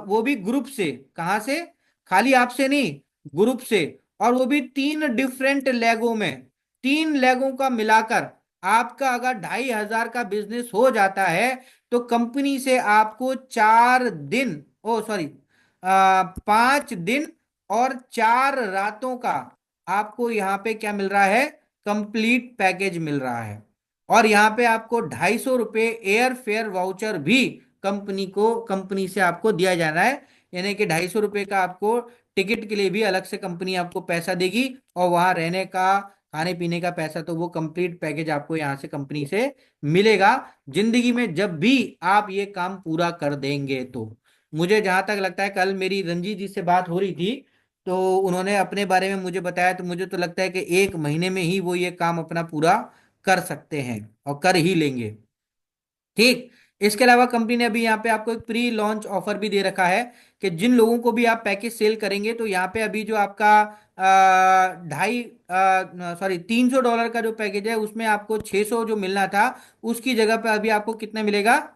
वो भी ग्रुप से, कहां से, खाली आपसे नहीं, ग्रुप से, और वो भी 3 डिफरेंट लेगों में, 3 लेगों का मिलाकर आपका अगर 2,500 का बिजनेस हो जाता है तो कंपनी से आपको 4 दिन, ओ सॉरी, 5 दिन और 4 रातों का आपको यहाँ पे क्या मिल रहा है, कंप्लीट पैकेज मिल रहा है। और यहाँ पे आपको $250 एयर फेयर वाउचर भी कंपनी से आपको दिया जाना है। यानी कि $250 का आपको टिकट के लिए भी अलग से कंपनी आपको पैसा देगी, और वहां रहने का, खाने पीने का पैसा तो वो कंप्लीट पैकेज आपको यहाँ से कंपनी से मिलेगा, जिंदगी में जब भी आप ये काम पूरा कर देंगे तो। मुझे जहां तक लगता है, कल मेरी रंजीत जी से बात हो रही थी तो उन्होंने अपने बारे में मुझे बताया, तो मुझे तो लगता है कि एक महीने में ही वो ये काम अपना पूरा कर सकते हैं और कर ही लेंगे। ठीक। इसके अलावा कंपनी ने अभी यहाँ पे आपको एक प्री लॉन्च ऑफर भी दे रखा है कि जिन लोगों को भी आप पैकेज सेल करेंगे तो यहाँ पे अभी जो आपका ढाई, सॉरी, $300 का जो पैकेज है उसमें आपको 600 जो मिलना था उसकी जगह पे अभी आपको कितना मिलेगा,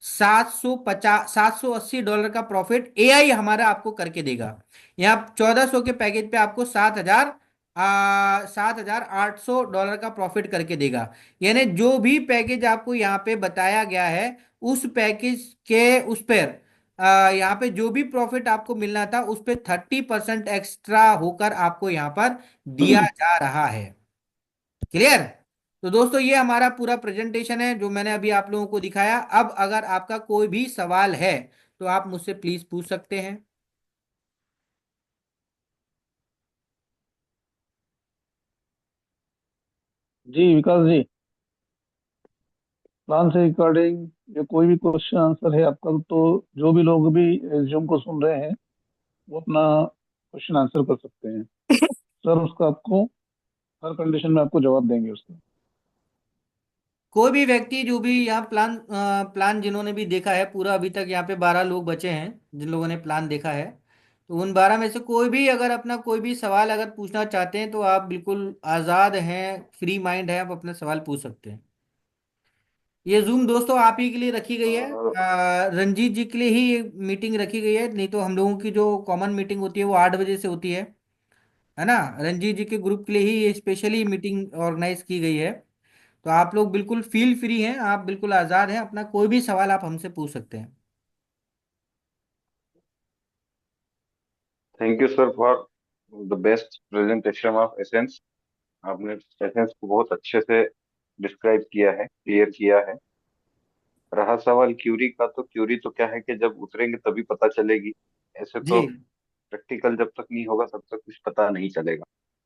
780 का प्रॉफिट एआई हमारा आपको करके देगा। यहाँ 1,400 के पैकेज पे आपको 7,800 का प्रॉफिट करके देगा। यानी जो भी पैकेज आपको यहाँ पे बताया गया है उस पैकेज के उस पर यहाँ पे जो भी प्रॉफिट आपको मिलना था उस पे 30% एक्स्ट्रा होकर आपको यहाँ पर दिया जा रहा है। क्लियर? तो दोस्तों ये हमारा पूरा प्रेजेंटेशन है जो मैंने अभी आप लोगों को दिखाया। अब अगर आपका कोई भी सवाल है तो आप मुझसे प्लीज पूछ सकते हैं। जी विकास जी, प्लान से रिकॉर्डिंग या कोई भी क्वेश्चन आंसर है आपका, तो जो भी लोग भी जूम को सुन रहे हैं वो अपना क्वेश्चन आंसर कर सकते हैं। सर उसका आपको हर कंडीशन में आपको जवाब देंगे उसका। कोई भी व्यक्ति जो भी यहाँ प्लान जिन्होंने भी देखा है पूरा, अभी तक यहाँ पे 12 लोग बचे हैं जिन लोगों ने प्लान देखा है। तो उन 12 में से कोई भी अगर अपना कोई भी सवाल अगर पूछना चाहते हैं तो आप बिल्कुल आज़ाद हैं, फ्री माइंड है, आप अपना सवाल पूछ सकते हैं। ये जूम दोस्तों आप ही के लिए रखी गई है, और रंजीत जी के लिए ही ये मीटिंग रखी गई है, नहीं तो हम लोगों की जो कॉमन मीटिंग होती है वो 8 बजे से होती है ना। रंजीत जी के ग्रुप के लिए ही ये स्पेशली मीटिंग ऑर्गेनाइज की गई है। तो आप लोग बिल्कुल फील फ्री हैं, आप बिल्कुल आज़ाद हैं, अपना कोई भी सवाल आप हमसे पूछ सकते हैं। Thank you sir for the best presentation of essence. आपने एसेंस को बहुत अच्छे से डिस्क्राइब किया है, क्लियर किया है। रहा सवाल क्यूरी का, तो क्यूरी तो क्या है कि जब उतरेंगे तभी पता चलेगी। ऐसे जी। तो प्रैक्टिकल जब तक नहीं होगा तब तक कुछ पता नहीं चलेगा।